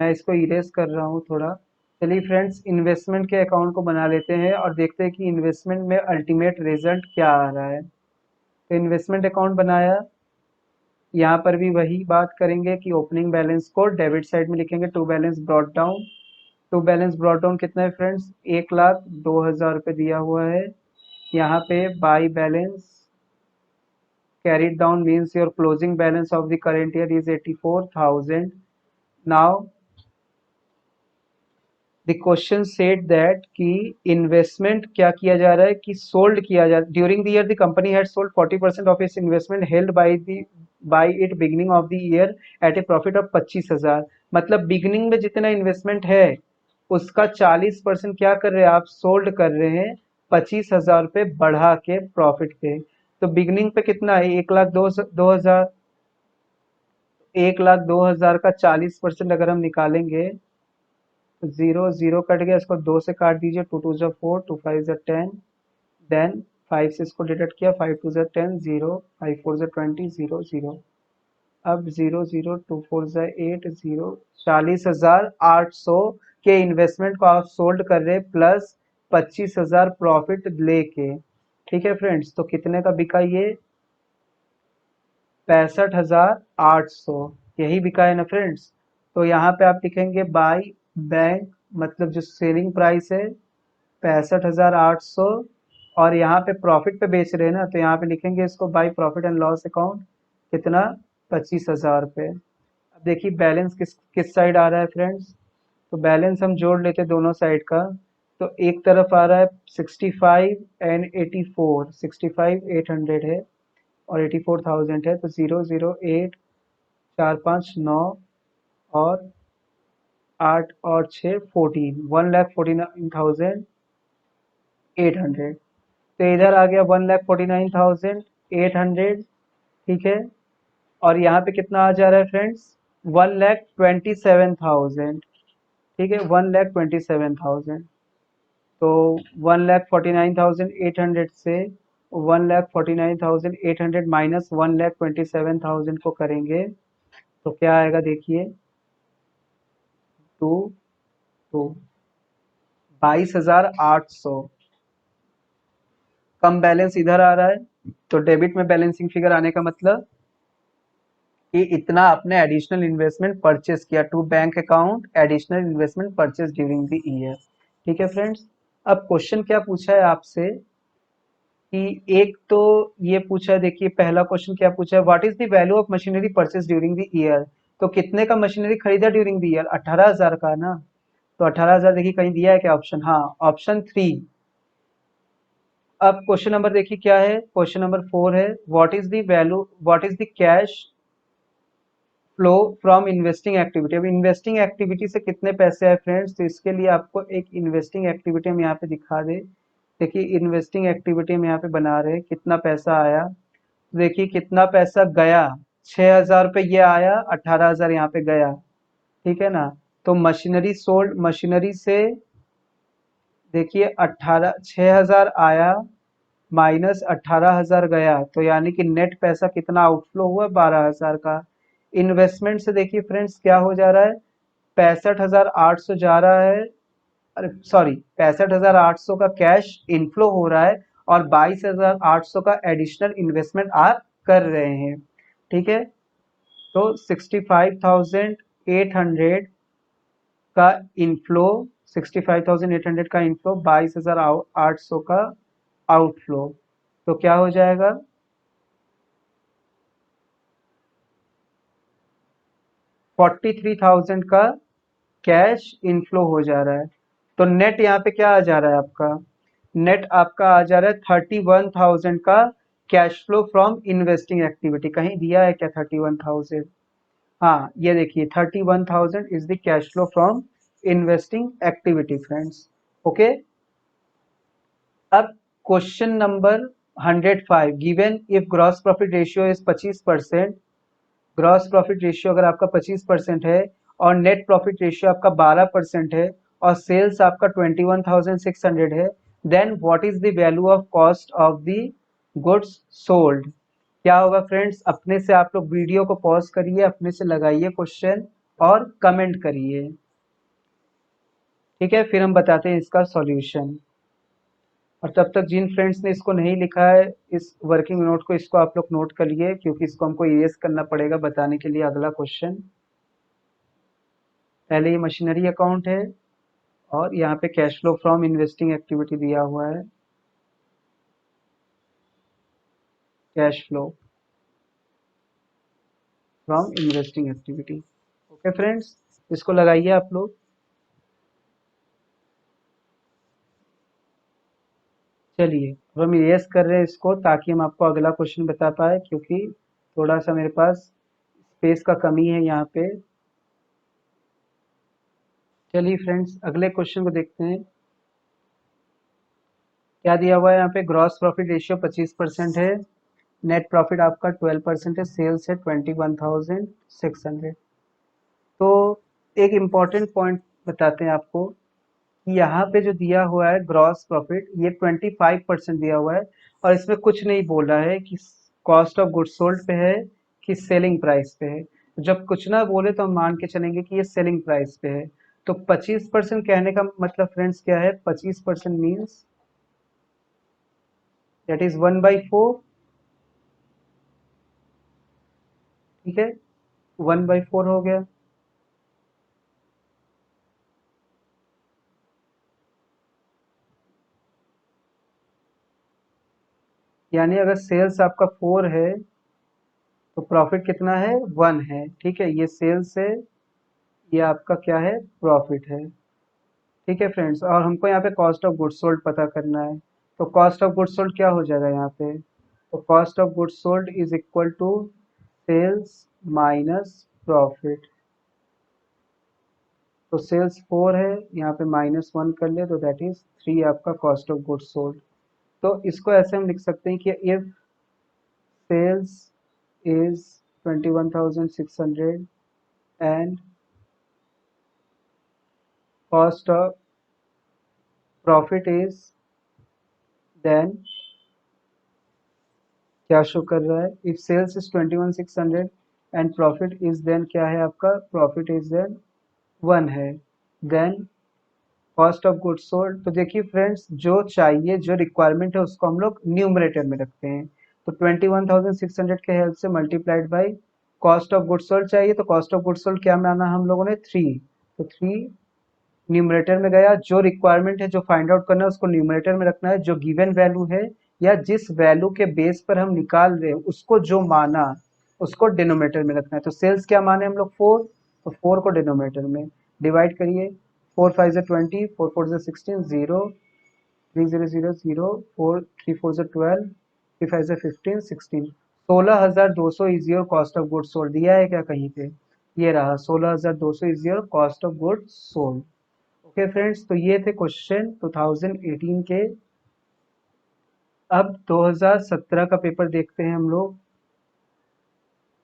मैं इसको इरेज कर रहा हूँ थोड़ा। चलिए फ्रेंड्स, इन्वेस्टमेंट के अकाउंट को बना लेते हैं और देखते हैं कि इन्वेस्टमेंट में अल्टीमेट रिजल्ट क्या आ रहा है। तो इन्वेस्टमेंट अकाउंट बनाया, यहाँ पर भी वही बात करेंगे कि ओपनिंग बैलेंस को डेबिट साइड में लिखेंगे, to balance brought down. To balance brought down कितना है फ्रेंड्स, 1,02,000 रुपये दिया हुआ है। यहाँ पे by balance carried down means your closing balance of the current year is 84,000. Now the question said that कि इन्वेस्टमेंट क्या किया जा रहा है कि सोल्ड किया जा, during the year the company had sold 40% of its investment held by it beginning of the year at a profit of 25,000। मतलब बिगिनिंग में जितना इन्वेस्टमेंट है उसका 40% क्या कर रहे हैं आप, सोल्ड कर रहे हैं 25,000 रुपये बढ़ा के प्रॉफिट पे। तो बिगिनिंग पे कितना है, 1,02,000, 1,02,000 का 40% अगर हम निकालेंगे तो 0 0 कट गया, इसको 2 से काट दीजिए, 2 2 4, 2 5 10, देन 5 से इसको डिडक्ट किया, 5 2 10, 0, 5 4 20, 0 0। अब 0 0 2 4 8, 0, 40,800 के इन्वेस्टमेंट को आप सोल्ड कर रहे प्लस 25,000 प्रॉफिट लेके। ठीक है फ्रेंड्स, तो कितने का बिका ये, 65,800, यही बिका है ना फ्रेंड्स। तो यहाँ पे आप लिखेंगे बाय बैंक, मतलब जो सेलिंग प्राइस है 65,800, और यहाँ पे प्रॉफिट पे बेच रहे हैं ना, तो यहाँ पे लिखेंगे इसको by profit and loss account, कितना, 25,000 रुपये। अब देखिए बैलेंस किस किस साइड आ रहा है फ्रेंड्स, तो बैलेंस हम जोड़ लेते दोनों साइड का। तो एक तरफ आ रहा है 65 एंड 84, 65,800 है और 84,000 है, तो 0 0 8 4 5 9 और 8 और 6 14, 1,49,800। तो इधर आ गया 1,49,800। ठीक है, और यहाँ पे कितना आ जा रहा है फ्रेंड्स, 1,27,000। ठीक है, 1,27,000। तो 1,49,800 से 1,49,800 माइनस 1,27,000 को करेंगे तो क्या आएगा देखिए, 2 2 22,800। कम बैलेंस इधर आ रहा है, तो डेबिट में बैलेंसिंग फिगर आने का मतलब कि इतना आपने एडिशनल इन्वेस्टमेंट परचेस किया, to bank account additional investment purchase during the year. ठीक है फ्रेंड्स। अब क्वेश्चन क्या पूछा है आपसे कि एक तो ये पूछा है, देखिए पहला क्वेश्चन क्या पूछा है, what is the value of machinery purchase during the year. तो कितने का मशीनरी खरीदा ड्यूरिंग द ईयर, 18,000 का ना। तो 18,000 देखिए कहीं दिया है क्या ऑप्शन, हाँ ऑप्शन 3। अब क्वेश्चन नंबर देखिए क्या है, क्वेश्चन नंबर 4 है, what is the value, what is the cash flow from investing activity. अब इन्वेस्टिंग एक्टिविटी से कितने पैसे आए फ्रेंड्स, तो इसके लिए आपको एक इन्वेस्टिंग एक्टिविटी हम यहाँ पे दिखा दे। देखिए इन्वेस्टिंग एक्टिविटी हम यहाँ पे बना रहे हैं, कितना पैसा आया, देखिए कितना पैसा गया, 6,000 रुपये ये आया, 18,000 यहाँ पे गया, ठीक है ना। तो मशीनरी सोल्ड, मशीनरी से देखिए 6,000 आया माइनस 18,000 गया, तो यानी कि नेट पैसा कितना आउटफ्लो हुआ, 12,000 का। इन्वेस्टमेंट से देखिए फ्रेंड्स क्या हो जा रहा है, 65,800 जा रहा है, अरे सॉरी 65,800 का कैश इनफ्लो हो रहा है और 22,800 का एडिशनल इन्वेस्टमेंट आप कर रहे हैं, ठीक है। तो 65,800 का इनफ्लो, 65,800 का इनफ्लो, 22,800 का आउटफ्लो, तो क्या हो जाएगा, 43,000 का कैश इनफ्लो हो जा रहा है। तो नेट यहाँ पे क्या आ जा रहा है आपका, नेट आपका आ जा रहा है 31,000 का cash flow from investing activity. कहीं दिया है क्या 31,000, हाँ ये देखिए 31,000 is the cash flow from investing activity friends. Okay. अब question number 105, given if gross profit ratio is 25%, gross profit ratio अगर आपका 25% है और नेट प्रॉफिट रेशियो आपका 12% है और सेल्स आपका 21,600 है, then what is the value of cost of the goods sold. क्या होगा फ्रेंड्स, अपने से आप लोग वीडियो को पॉज करिए, अपने से लगाइए क्वेश्चन और कमेंट करिए, ठीक है, फिर हम बताते हैं इसका सॉल्यूशन। और तब तक जिन फ्रेंड्स ने इसको नहीं लिखा है इस वर्किंग नोट को, इसको आप लोग नोट कर लिए क्योंकि इसको हमको इरेज करना पड़ेगा बताने के लिए अगला क्वेश्चन। पहले ये मशीनरी अकाउंट है और यहाँ पे cash flow from investing activity दिया हुआ है, cash flow from investing activity. Okay friends, इसको लगाइए आप लोग। चलिए अब हम इरेज कर रहे हैं इसको ताकि हम आपको अगला क्वेश्चन बता पाए, क्योंकि थोड़ा सा मेरे पास स्पेस का कमी है यहाँ पे। चलिए फ्रेंड्स अगले क्वेश्चन को देखते हैं। क्या दिया हुआ है यहाँ पे, ग्रॉस प्रॉफिट रेशियो 25% है, नेट प्रॉफिट आपका 12% है, सेल्स है 21,600। तो एक इम्पॉर्टेंट पॉइंट बताते हैं आपको कि यहाँ पे जो दिया हुआ है ग्रॉस प्रॉफिट ये 25% दिया हुआ है और इसमें कुछ नहीं बोल रहा है कि कॉस्ट ऑफ गुड्स सोल्ड पे है कि सेलिंग प्राइस पे है। जब कुछ ना बोले तो हम मान के चलेंगे कि ये सेलिंग प्राइस पे है। तो 25% कहने का मतलब फ्रेंड्स क्या है, 25% मीन्स दैट इज 1/4, ठीक है, 1/4 हो गया। यानी अगर सेल्स आपका 4 है तो प्रॉफिट कितना है, 1 है, ठीक है, ये सेल्स है, ये आपका क्या है, प्रॉफिट है, ठीक है फ्रेंड्स। और हमको यहाँ पे कॉस्ट ऑफ गुड्स सोल्ड पता करना है, तो कॉस्ट ऑफ गुड्स सोल्ड क्या हो जाएगा यहाँ पे, तो cost of goods sold is equal to sales minus profit. तो सेल्स 4 है, यहाँ पे -1 कर ले तो दैट इज 3 आपका कॉस्ट ऑफ गुड्स सोल्ड। तो इसको ऐसे हम लिख सकते हैं कि if sales is 21,600 and cost of profit is, then क्या शो कर रहा है, if sales is 21,600 and profit is then क्या है आपका, प्रॉफिट इज देन 1 है, then cost of goods sold. तो देखिए फ्रेंड्स जो चाहिए, जो रिक्वायरमेंट है उसको हम लोग न्यूमरेटर में रखते हैं। तो 21,600 के हेल्प से multiplied by cost of goods sold चाहिए, तो कॉस्ट ऑफ गुड्स सोल्ड क्या माना हम लोगों ने, 3, तो 3 न्यूमरेटर में गया, जो रिक्वायरमेंट है जो फाइंड आउट करना है उसको न्यूमरेटर में रखना है, जो गिवन वैल्यू है या जिस वैल्यू के बेस पर हम निकाल रहे हैं उसको जो माना उसको डिनोमिनेटर में रखना है। तो सेल्स क्या माने हम लोग 4, तो 4 को डिनोमिनेटर में डिवाइड करिए, 4 5 से 20, 4 4 से 16, 0 3 0 0 0 4 3 4 से 12, 3 5 से 15 16, 16,200 is your cost of goods sold. दिया है क्या कहीं पे? ये रहा 16,200 is your cost of goods sold. Okay friends, तो ये थे क्वेश्चन 2018 के। अब 2017 का पेपर देखते हैं हम लोग।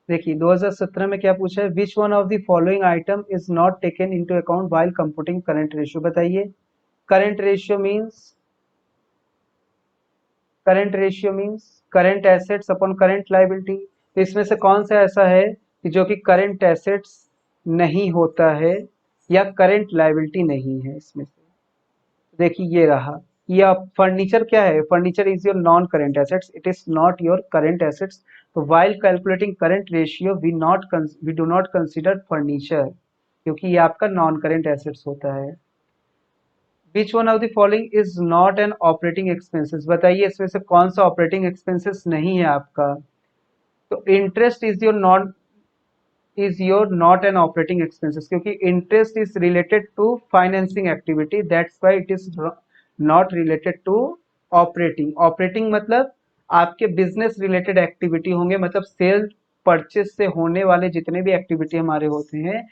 देखिए 2017 में क्या पूछा है, which one of the following item is not taken into account while computing current ratio. बताइए, current ratio means current assets upon current liability. तो इसमें से कौन सा ऐसा है कि जो कि करंट एसेट्स नहीं होता है या करंट लायबिलिटी नहीं है इसमें से? देखिए ये रहा, या फर्नीचर क्या है, furniture is your non current assets, it is not your current assets. तो while calculating current ratio we do not consider furniture, क्योंकि ये आपका नॉन करेंट एसेट्स होता है। Which one of the following is not an operating expenses. बताइए इसमें से कौन सा ऑपरेटिंग एक्सपेंसेस नहीं है आपका? तो interest is your not an operating expenses, क्योंकि interest is related to financing activity, that's why it is not related to operating. Operating मतलब आपके बिजनेस रिलेटेड एक्टिविटी होंगे, मतलब सेल परचेस से होने वाले जितने भी एक्टिविटी हमारे होते हैं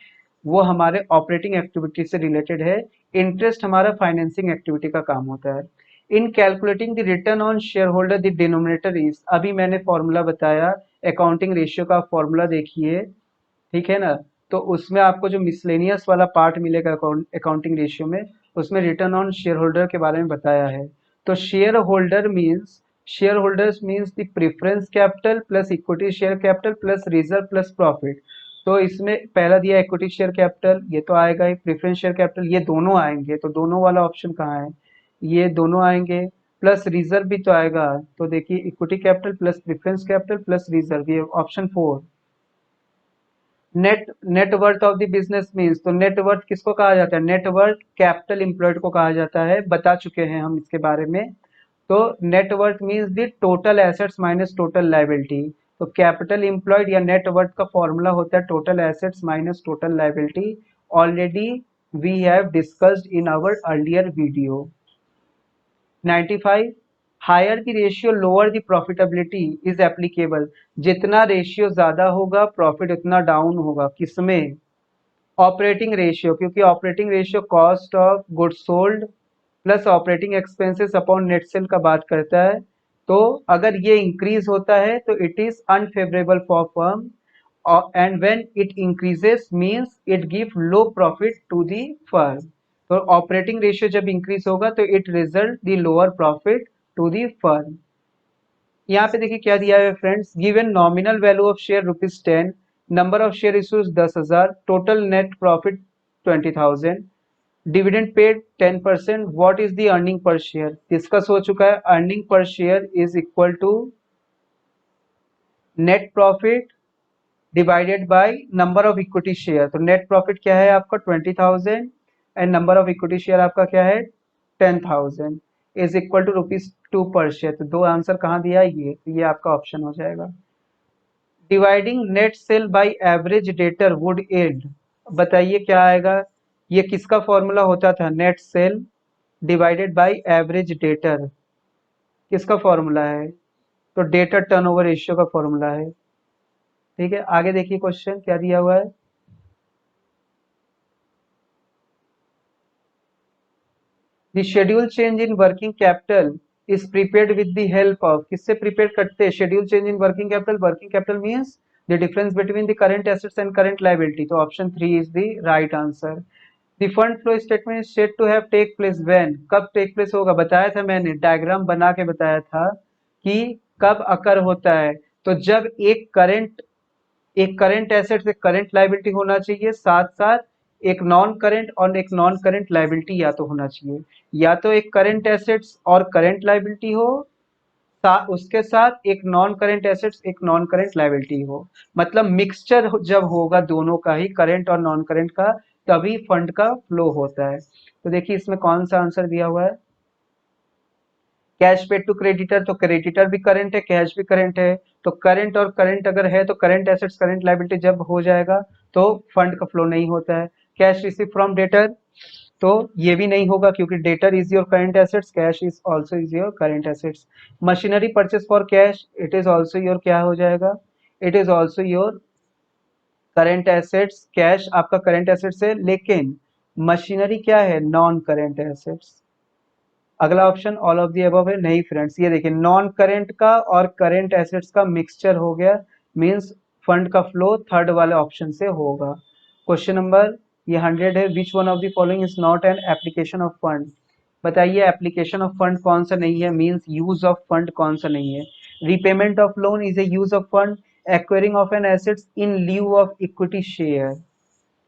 वो हमारे ऑपरेटिंग एक्टिविटी से रिलेटेड है। इंटरेस्ट हमारा फाइनेंसिंग एक्टिविटी का काम होता है। इन calculating the return on share holder the denominator is, अभी मैंने फॉर्मूला बताया अकाउंटिंग रेशियो का, फॉर्मूला देखिए, ठीक है ना। तो उसमें आपको जो मिसलेनियस वाला पार्ट मिलेगा अकाउंटिंग रेशियो में, उसमें रिटर्न ऑन शेयर होल्डर के बारे में बताया है। तो share holders means the preference capital plus equity share capital plus reserve plus profit. तो इसमें पहला दिया इक्विटी शेयर कैपिटल, ये तो आएगा ही, प्रेफरेंस शेयर कैपिटल ये दोनों आएंगे, तो दोनों वाला ऑप्शन कहाँ है? ये दोनों आएंगे, प्लस रिजर्व भी तो आएगा। तो देखिए equity capital plus preference capital plus reserve, ये option 4। Net worth of the business means, तो नेट वर्थ किसको कहा जाता है? नेट वर्थ कैपिटल एम्प्लॉयड को कहा जाता है, बता चुके हैं हम इसके बारे में। तो net worth means the total assets minus total liability. तो कैपिटल एम्प्लॉयड या नेट वर्थ का फॉर्मूला होता है total assets minus total liability. Already we have discussed in our earlier video. 95, higher the ratio lower the profitability is applicable. जितना ratio ज्यादा होगा profit उतना down होगा, किसमें? ऑपरेटिंग रेशियो, क्योंकि operating ratio cost of goods sold plus operating expenses upon net sale का बात करता है। तो अगर ये इंक्रीज होता है तो it is unfavourable for firm, and when it increases means it give low profit to the firm। तो ऑपरेटिंग रेशियो जब इंक्रीज होगा तो it result the lower profit to the firm. यहाँ पे देखिए क्या दिया है friends, given nominal value of share ₹10, number of share issues 10,000, total net profit 20,000, dividend paid 10%, what is the earning per share? Discuss हो चुका है, earning per share is equal to net profit divided by number of equity share. तो net profit क्या है आपका 20,000 and number of equity share आपका क्या है 10,000 इज इक्वल टू ₹2 पर शेयर। तो दो आंसर कहाँ दिया है ये, तो ये आपका ऑप्शन हो जाएगा। Dividing net sale by average debtor would add, बताइए क्या आएगा? ये किसका फॉर्मूला होता था? Net sale divided by average debtor, किसका फॉर्मूला है? तो डेटर टर्नओवर रेशियो का फॉर्मूला है। ठीक है, आगे देखिए क्वेश्चन क्या दिया हुआ है। The schedule change in working capital is prepared with the help of, किससे प्रिपेयर करते हैं? schedule change in working capital means the difference between the current assets and current liability। तो option 3 is the right answer। The fund flow statement is said to have take place when, कब take place होगा? बताया था मैंने, diagram बना के बताया था कि कब अकर होता है। तो जब एक करंट एसेट एक करंट लायबिलिटी होना चाहिए, साथ साथ एक नॉन करंट और एक नॉन करंट लायबिलिटी या तो होना चाहिए, या तो एक करंट एसेट्स और करंट लायबिलिटी हो, उसके साथ एक नॉन करंट एसेट्स एक नॉन करंट लायबिलिटी हो। मतलब मिक्सचर जब होगा दोनों का ही, करंट और नॉन करंट का, तभी फंड का फ्लो होता है। तो देखिए इसमें कौन सा आंसर दिया हुआ है, कैश पेड टू क्रेडिटर, तो क्रेडिटर भी करंट है, कैश भी करंट है, तो करंट और करंट अगर है तो करंट एसेट्स करंट लायबिलिटी जब हो जाएगा तो फंड का फ्लो नहीं होता है। कैश रिसीव फ्रॉम डेटर, तो ये भी नहीं होगा क्योंकि debtor is your current assets, cash is also is your current assets. Machinery purchase for cash, it is also your क्या हो जाएगा, it is also your current assets, cash आपका करंट एसेट्स है लेकिन मशीनरी क्या है, नॉन करंट एसेट्स। अगला option all of the above है, नहीं फ्रेंड्स, ये देखिए नॉन करंट का और करंट एसेट्स का मिक्सचर हो गया, मींस फंड का फ्लो थर्ड वाले ऑप्शन से होगा। क्वेश्चन नंबर ये 100 है, which one of the following is not an application of fund. बताइए एप्लीकेशन ऑफ फंड कौन सा नहीं है, मींस यूज ऑफ फंड कौन सा नहीं है। Repayment of loan is a use of fund, acquiring of an assets in lieu of equity share,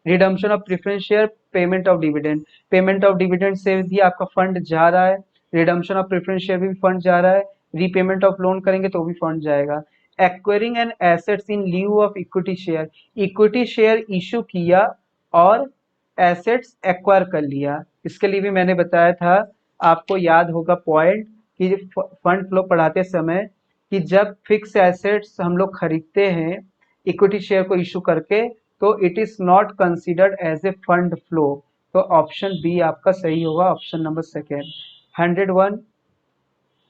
redemption of preference share, payment of dividend. Payment of dividend से भी आपका fund जा रहा है, रिडम्पशन ऑफ प्रेफरेंस शेयर भी fund जा रहा है, रीपेमेंट ऑफ लोन करेंगे तो भी फंड जाएगा। Acquiring and assets in lieu of equity share, equity share issue किया और एसेट्स एक्वायर कर लिया। इसके लिए भी मैंने बताया था, आपको याद होगा पॉइंट कि फंड फ्लो पढ़ाते समय कि जब फिक्स एसेट्स हम लोग खरीदते हैं इक्विटी शेयर को इशू करके तो it is not considered as a fund flow. तो ऑप्शन बी आपका सही होगा, option number second. 101,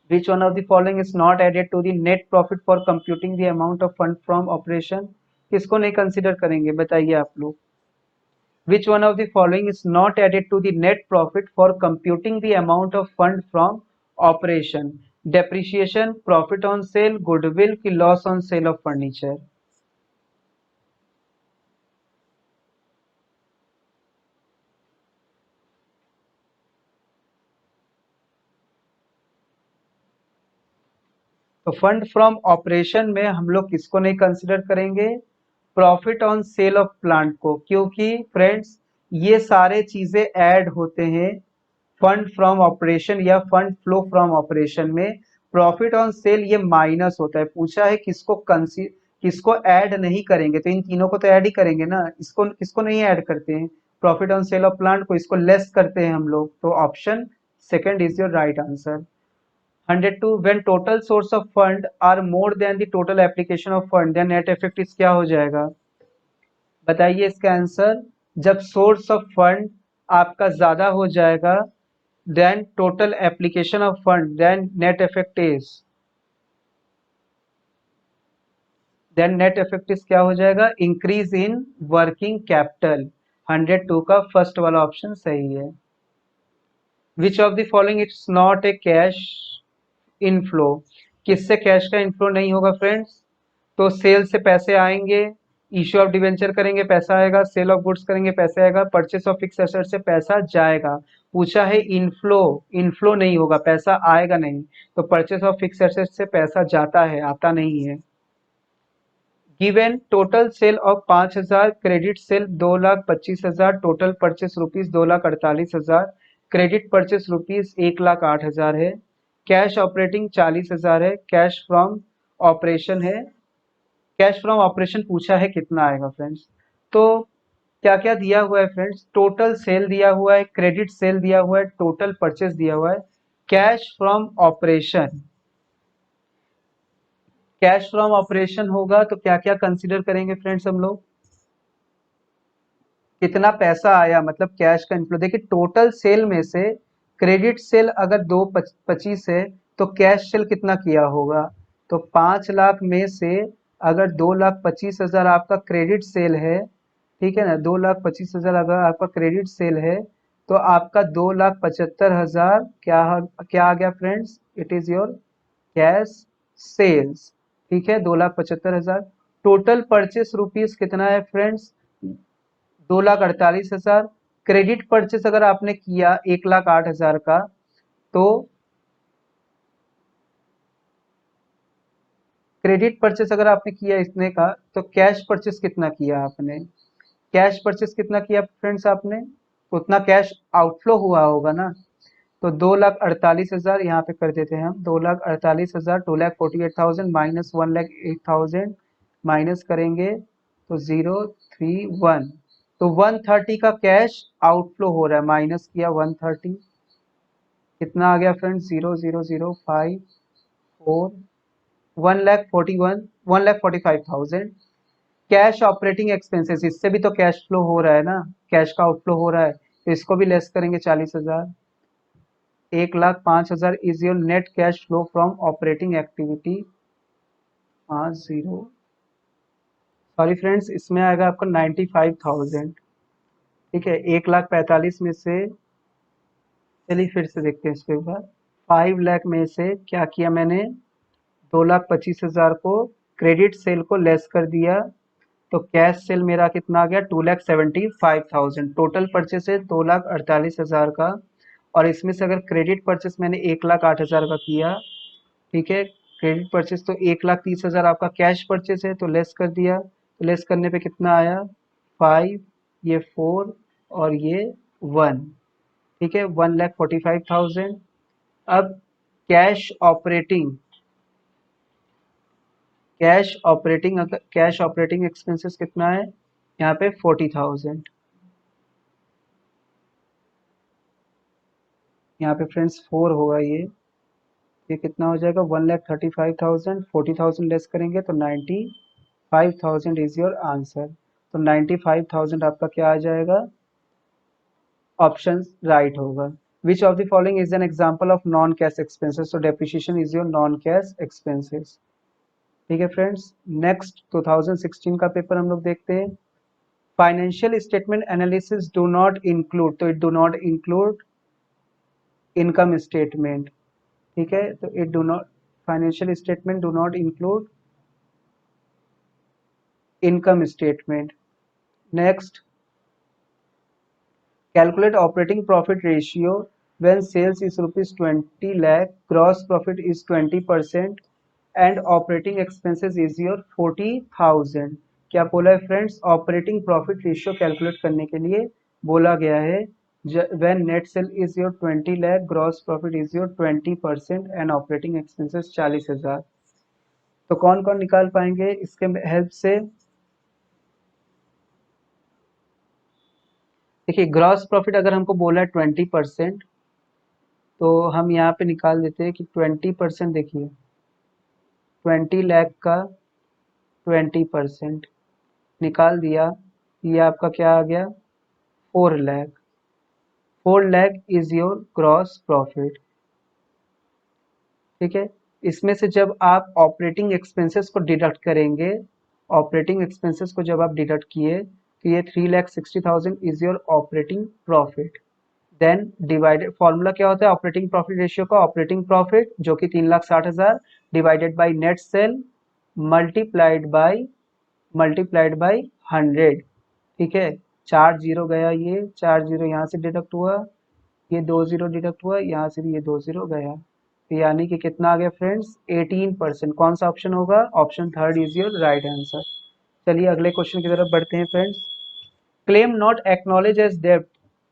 which one of the following is not added to the net profit for computing the amount of fund from operation। किसको नहीं consider करेंगे बताइए आप लोग, which one of the following is not added to the net profit for computing the amount of fund from operation। depreciation, profit on sale, goodwill की loss on sale of furniture। तो fund from operation में हम लोग किसको नहीं consider करेंगे, profit on sale of plant को, क्योंकि फ्रेंड्स ये सारे चीजें ऐड होते हैं फंड फ्रॉम ऑपरेशन या फंड फ्लो फ्रॉम ऑपरेशन में। प्रॉफिट ऑन सेल ये माइनस होता है, पूछा है किसको ऐड नहीं करेंगे, तो इन तीनों को तो ऐड ही करेंगे ना, इसको किसको नहीं ऐड करते हैं, profit on sale of plant को, इसको लेस करते हैं हम लोग। तो option second is your right answer. 102, when total source of fund are more than the total application of fund then net effect is क्या हो जाएगा, बताइए इसका आंसर। जब सोर्स ऑफ फंड आपका ज्यादा हो जाएगा then total application of fund then net effect is क्या हो जाएगा, इंक्रीज इन वर्किंग कैपिटल। 102 का फर्स्ट वाला ऑप्शन सही है। विच of the following it's not a cash inflow, किससे कैश का इनफ्लो नहीं होगा फ्रेंड्स, तो सेल से पैसे आएंगे, इश्यू ऑफ डिवेंचर करेंगे पैसा आएगा, सेल ऑफ गुड्स करेंगे पैसा आएगा, परचेस ऑफ फिक्स एसेट से पैसा जाएगा। पूछा है इनफ्लो, इनफ्लो नहीं होगा, पैसा आएगा नहीं, तो परचेस ऑफ फिक्स एसेट से पैसा जाता है, आता नहीं है। Given total sale of 5,000, credit sale 2,25,000, total purchase rupees 2,48,000, credit purchase rupees 1,08,000 है, कैश ऑपरेटिंग 40,000 है, कैश फ्रॉम ऑपरेशन है, कैश फ्रॉम ऑपरेशन पूछा है कितना आएगा फ्रेंड्स। तो क्या क्या दिया हुआ है फ्रेंड्स, टोटल सेल दिया हुआ है, क्रेडिट सेल दिया हुआ है, टोटल परचेस दिया हुआ है, cash from operation, cash from operation होगा तो क्या क्या कंसिडर करेंगे फ्रेंड्स हम लोग, कितना पैसा आया मतलब कैश का इनफ्लो। देखिए टोटल सेल में से क्रेडिट सेल अगर 2,25 है तो कैश सेल कितना किया होगा, तो 5 लाख में से अगर 2,25,000 आपका क्रेडिट सेल है, ठीक है ना, 2,25,000 अगर आपका क्रेडिट सेल है तो आपका 2,75,000 क्या आ गया friends, it is your cash sales, ठीक है, 2,75,000। टोटल परचेस रुपीज कितना है फ्रेंड्स, 2,48,000। क्रेडिट परचेस अगर आपने किया 1,08,000 का, तो क्रेडिट परचेस अगर आपने किया इतने का, तो कैश परचेस कितना किया आपने, कैश परचेस कितना किया फ्रेंड्स आपने, उतना कैश आउटफ्लो हुआ होगा ना। तो 2,48,000 यहाँ पे कर देते हैं हम, 2,48,000, 2,48,000 माइनस 1,08,000 माइनस करेंगे तो 031, तो 130 का कैश आउटफ्लो हो रहा है, माइनस किया 130, कितना आ गया फ्रेंड्स, 0,005,4, 1,45,000। कैश ऑपरेटिंग एक्सपेंसेस, इससे भी तो कैश फ्लो हो रहा है ना, कैश का आउटफ्लो हो रहा है, तो इसको भी लेस करेंगे 40,000, 1,05,000 is your net cash flow from operating activity. 50, sorry friends, इसमें आएगा आपका 95,000। ठीक है, 1,45,000 में से, चलिए फिर से देखते हैं इसके बाद, 5 लाख में से क्या किया मैंने, 2,25,000 को क्रेडिट सेल को लेस कर दिया, तो कैश सेल मेरा कितना आ गया, 2,75,000। टोटल परचेस है 2,48,000 का, और इसमें से अगर क्रेडिट परचेस मैंने 1,08,000 का किया, ठीक है, क्रेडिट परचेस तो 1,30,000 आपका कैश परचेस है, तो लेस कर दिया, तो लेस करने पे कितना आया, 5, ये 4 और ये 1, ठीक है, 1,45,000। अब cash operating, cash operating expenses कितना है यहाँ पे, 40,000। यहाँ पे फ्रेंड्स 4 होगा, ये कितना हो जाएगा, 1,35,000, 40,000 लेस करेंगे तो 95,000 इज योर आंसर। तो 95,000 आपका क्या आ जाएगा, ऑप्शन राइट होगा। Which of the following is an example of non cash expenses, तो depreciation is your non cash expenses. ठीक है फ्रेंड्स, नेक्स्ट 2016 का पेपर हम लोग देखते हैं। Financial statement analysis do not include, तो it do not include income statement. ठीक है, तो it do not, financial statement do not include income statement. Next, calculate operating profit ratio when sales is rupees 20 lakh, gross profit is 20% and operating expenses is your 40,000। क्या बोला है friends, operating profit ratio calculate करने के लिए बोला गया है when net sale is your 20 lakh, gross profit is your 20% and operating expenses 40,000। तो कौन कौन निकाल पाएंगे इसके हेल्प से, देखिए ग्रॉस प्रॉफिट अगर हमको बोला है 20%, तो हम यहाँ पे निकाल देते हैं कि 20%, देखिए 20 लाख का 20% निकाल दिया, ये आपका क्या आ गया, 4 lakh. 4 lakh is your gross profit. ठीक है, इसमें से जब आप ऑपरेटिंग एक्सपेंसेस को डिडक्ट करेंगे, ऑपरेटिंग एक्सपेंसेस को जब आप डिडक्ट किए, तो ये 3,60,000 is your operating profit. Then divided, formula क्या होता है ऑपरेटिंग प्रॉफिट रेशियो का, ऑपरेटिंग प्रॉफिट जो कि 3,60,000 divided by net sale multiplied by 100। ठीक है, 4 जीरो गया, ये 4 जीरो यहाँ से डिडक्ट हुआ, ये 2 जीरो डिडक्ट हुआ, यहाँ से भी ये 2 जीरो गया, तो यानी कि कितना आ गया फ्रेंड्स, 18%। कौन सा ऑप्शन होगा, option third is your right answer. चलिए अगले क्वेश्चन की तरफ बढ़ते हैं friends. Claim not acknowledge as डेब्ट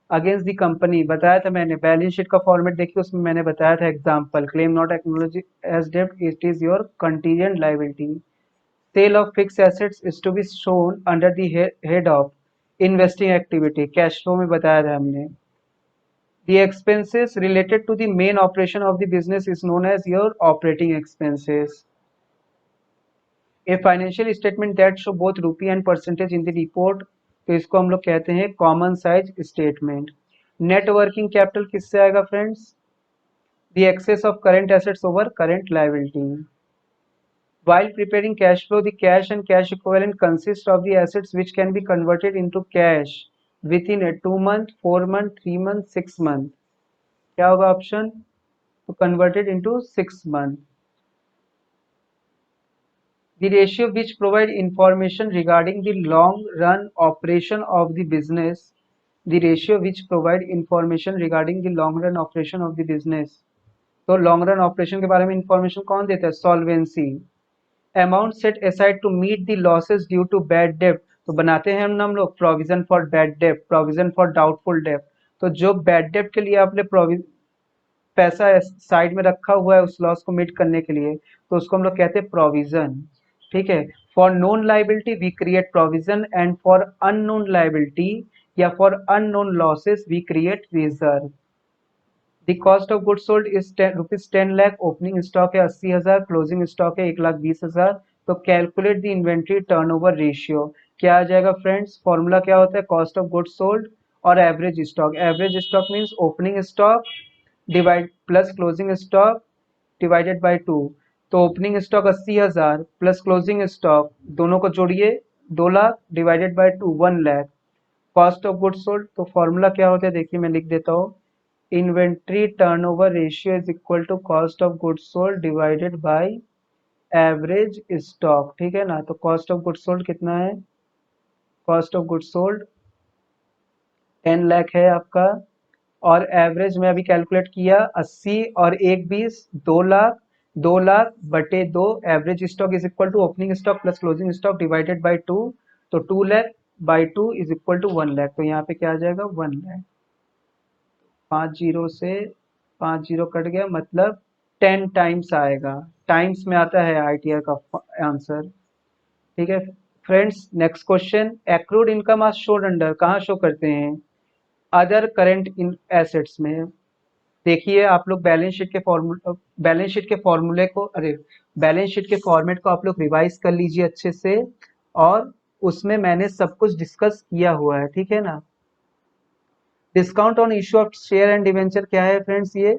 अगेंस्ट द कंपनी, बताया था मैंने, बैलेंस शीट का फॉर्मेट देखिए, उसमें मैंने बताया था example, claim not acknowledge as डेब्ट, it is your contingent liability. Sale of fix assets is to be shown under the head of investing activity, cash flow में बताया था हमने। The expenses related to the main operation of the business is known as your operating expenses. A financial statement that show both rupee and percentage in the report, तो इसको हम लोग कहते हैं common size statement. Net working capital किससे आएगा friends, the excess of current assets over current liability. While preparing cash flow, the cash and cash equivalent consist of the assets which can be converted into cash within a 2 month, 4 month, 3 month, 6 month। क्या होगा option, तो converted into 6 month। The ratio which provide information regarding the long run operation of the business, the ratio which provide information regarding the long run operation of the business, तो long run operation के बारे में information कौन देता है, solvency. Amount set aside to meet the losses due to bad डेब्ट, तो बनाते हैं हम लोग प्रोविजन फॉर बैड डेब्ट, प्रोविजन फॉर डाउटफुल डेब्ट। तो जो बैड डेब्ट के लिए आपने पैसा साइड में रखा हुआ है उस लॉस को मीट करने के लिए, तो उसको हम लोग कहते हैं प्रोविजन। ठीक है, for known liability we create provision and for unknown liability या for unknown losses we create reserve. The cost of good sold is ₹10 lakh, opening stock है 80,000, क्लोजिंग स्टॉक है 1,20,000। तो calculate the inventory turnover ratio. क्या आ जाएगा friends? Formula क्या होता है? कॉस्ट ऑफ गुड सोल्ड और average stock. Average stock means opening stock divide plus closing stock divided by 2। तो opening stock 80,000 plus closing stock दोनों को जोड़िए 2 lakh divided by 2 1 lakh. Cost of good sold तो फॉर्मूला क्या होता है देखिए मैं लिख देता हूँ। Inventory turnover ratio is equal to cost of good sold divided by average stock. ठीक है ना? तो कॉस्ट ऑफ गुड सोल्ड कितना है? Cost of good sold 10 lakh है आपका, और एवरेज में अभी कैलकुलेट किया 80 और 1 20 2 लाख। 2 लाख बटे 2 average stock is equal to opening stock plus closing stock divided by 2। तो 2 lakh by 2 is equal to 1 lakh. तो यहाँ पे क्या आ जाएगा? 1 लाख। 5 जीरो से 5 जीरो कट गया, मतलब 10 टाइम्स आएगा। टाइम्स में आता है आईटीआर का आंसर। ठीक है friends, next question. Accrued income आज शोड अंडर, कहाँ शो करते हैं? अदर करेंट इन एसेट्स में। देखिए आप लोग बैलेंस शीट के फॉर्मूले को, अरे बैलेंस शीट के फॉर्मेट को आप लोग रिवाइज कर लीजिए अच्छे से, और उसमें मैंने सब कुछ डिस्कस किया हुआ है। ठीक है ना? Discount on issue of share and debenture क्या है फ्रेंड्स? ये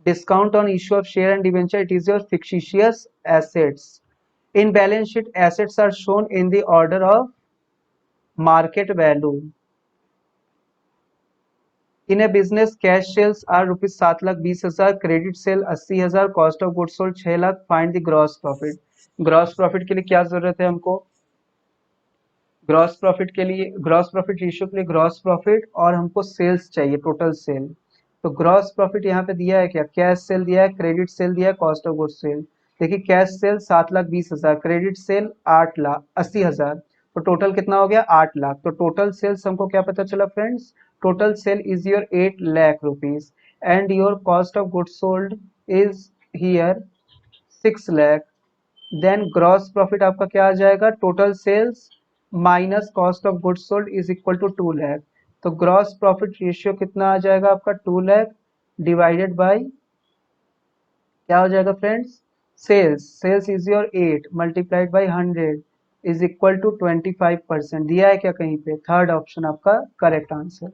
discount on issue of share and debenture, it is your fictitious assets. In balance sheet, assets are shown in the order of market value. In a business, cash sales are ₹7,20,000, credit sale 80,000, cost of goods sold 6 lakh. Find the gross profit. Gross profit के लिए क्या जरूरत है हमको? Gross profit के लिए, gross profit ratio के लिए ग्रॉस प्रॉफिट, और हमको सेल्स चाहिए, टोटल सेल। तो ग्रॉस प्रॉफिट यहाँ पे दिया है क्या? कैश सेल दिया है, क्रेडिट सेल दिया है, कॉस्ट ऑफ गुड सेल। देखिए कैश सेल 7,20,000, क्रेडिट सेल 8,80,000, तो टोटल कितना हो गया? 8 लाख। तो टोटल सेल्स हमको क्या पता चला friends? Total sale is your 8 lakh rupees, and your cost of good sold is here 6 lakh. Then gross profit आपका क्या आ जाएगा? Total sales minus cost of goods sold is equal to 2 lakh. तो ग्रॉस प्रॉफिट रेशियो कितना आ जाएगा आपका? 2 लाख डिवाइडेड बाय क्या हो जाएगा friends? Sales. Sales is your 8 multiplied by 100 is equal to 25%। दिया है क्या कहीं पे? थर्ड ऑप्शन आपका करेक्ट आंसर।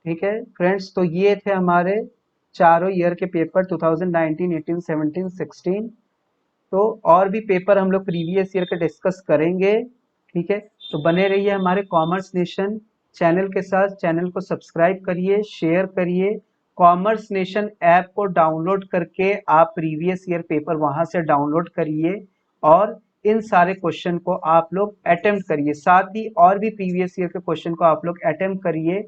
ठीक है फ्रेंड्स, तो ये थे हमारे चारों ईयर के पेपर 2019, 18, 17, 16। तो और भी पेपर हम लोग प्रीवियस ईयर के डिस्कस करेंगे। ठीक है, तो बने रहिए हमारे कॉमर्स नेशन चैनल के साथ। चैनल को सब्सक्राइब करिए, शेयर करिए। कॉमर्स नेशन ऐप को डाउनलोड करके आप प्रीवियस ईयर पेपर वहां से डाउनलोड करिए, और इन सारे क्वेश्चन को आप लोग अटेम्प्ट करिए। साथ ही और भी प्रीवियस ईयर के क्वेश्चन को आप लोग अटेम्प्ट करिए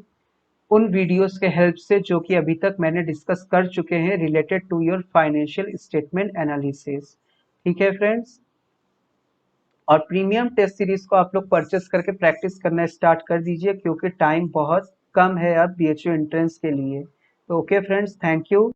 उन वीडियोस के हेल्प से जो कि अभी तक मैंने डिस्कस कर चुके हैं related to your financial statement analysis. ठीक है फ्रेंड्स, और प्रीमियम टेस्ट सीरीज को आप लोग परचेस करके प्रैक्टिस करना स्टार्ट कर दीजिए, क्योंकि टाइम बहुत कम है अब बीएचयू एंट्रेंस के लिए। तो ओके फ्रेंड्स, थैंक यू।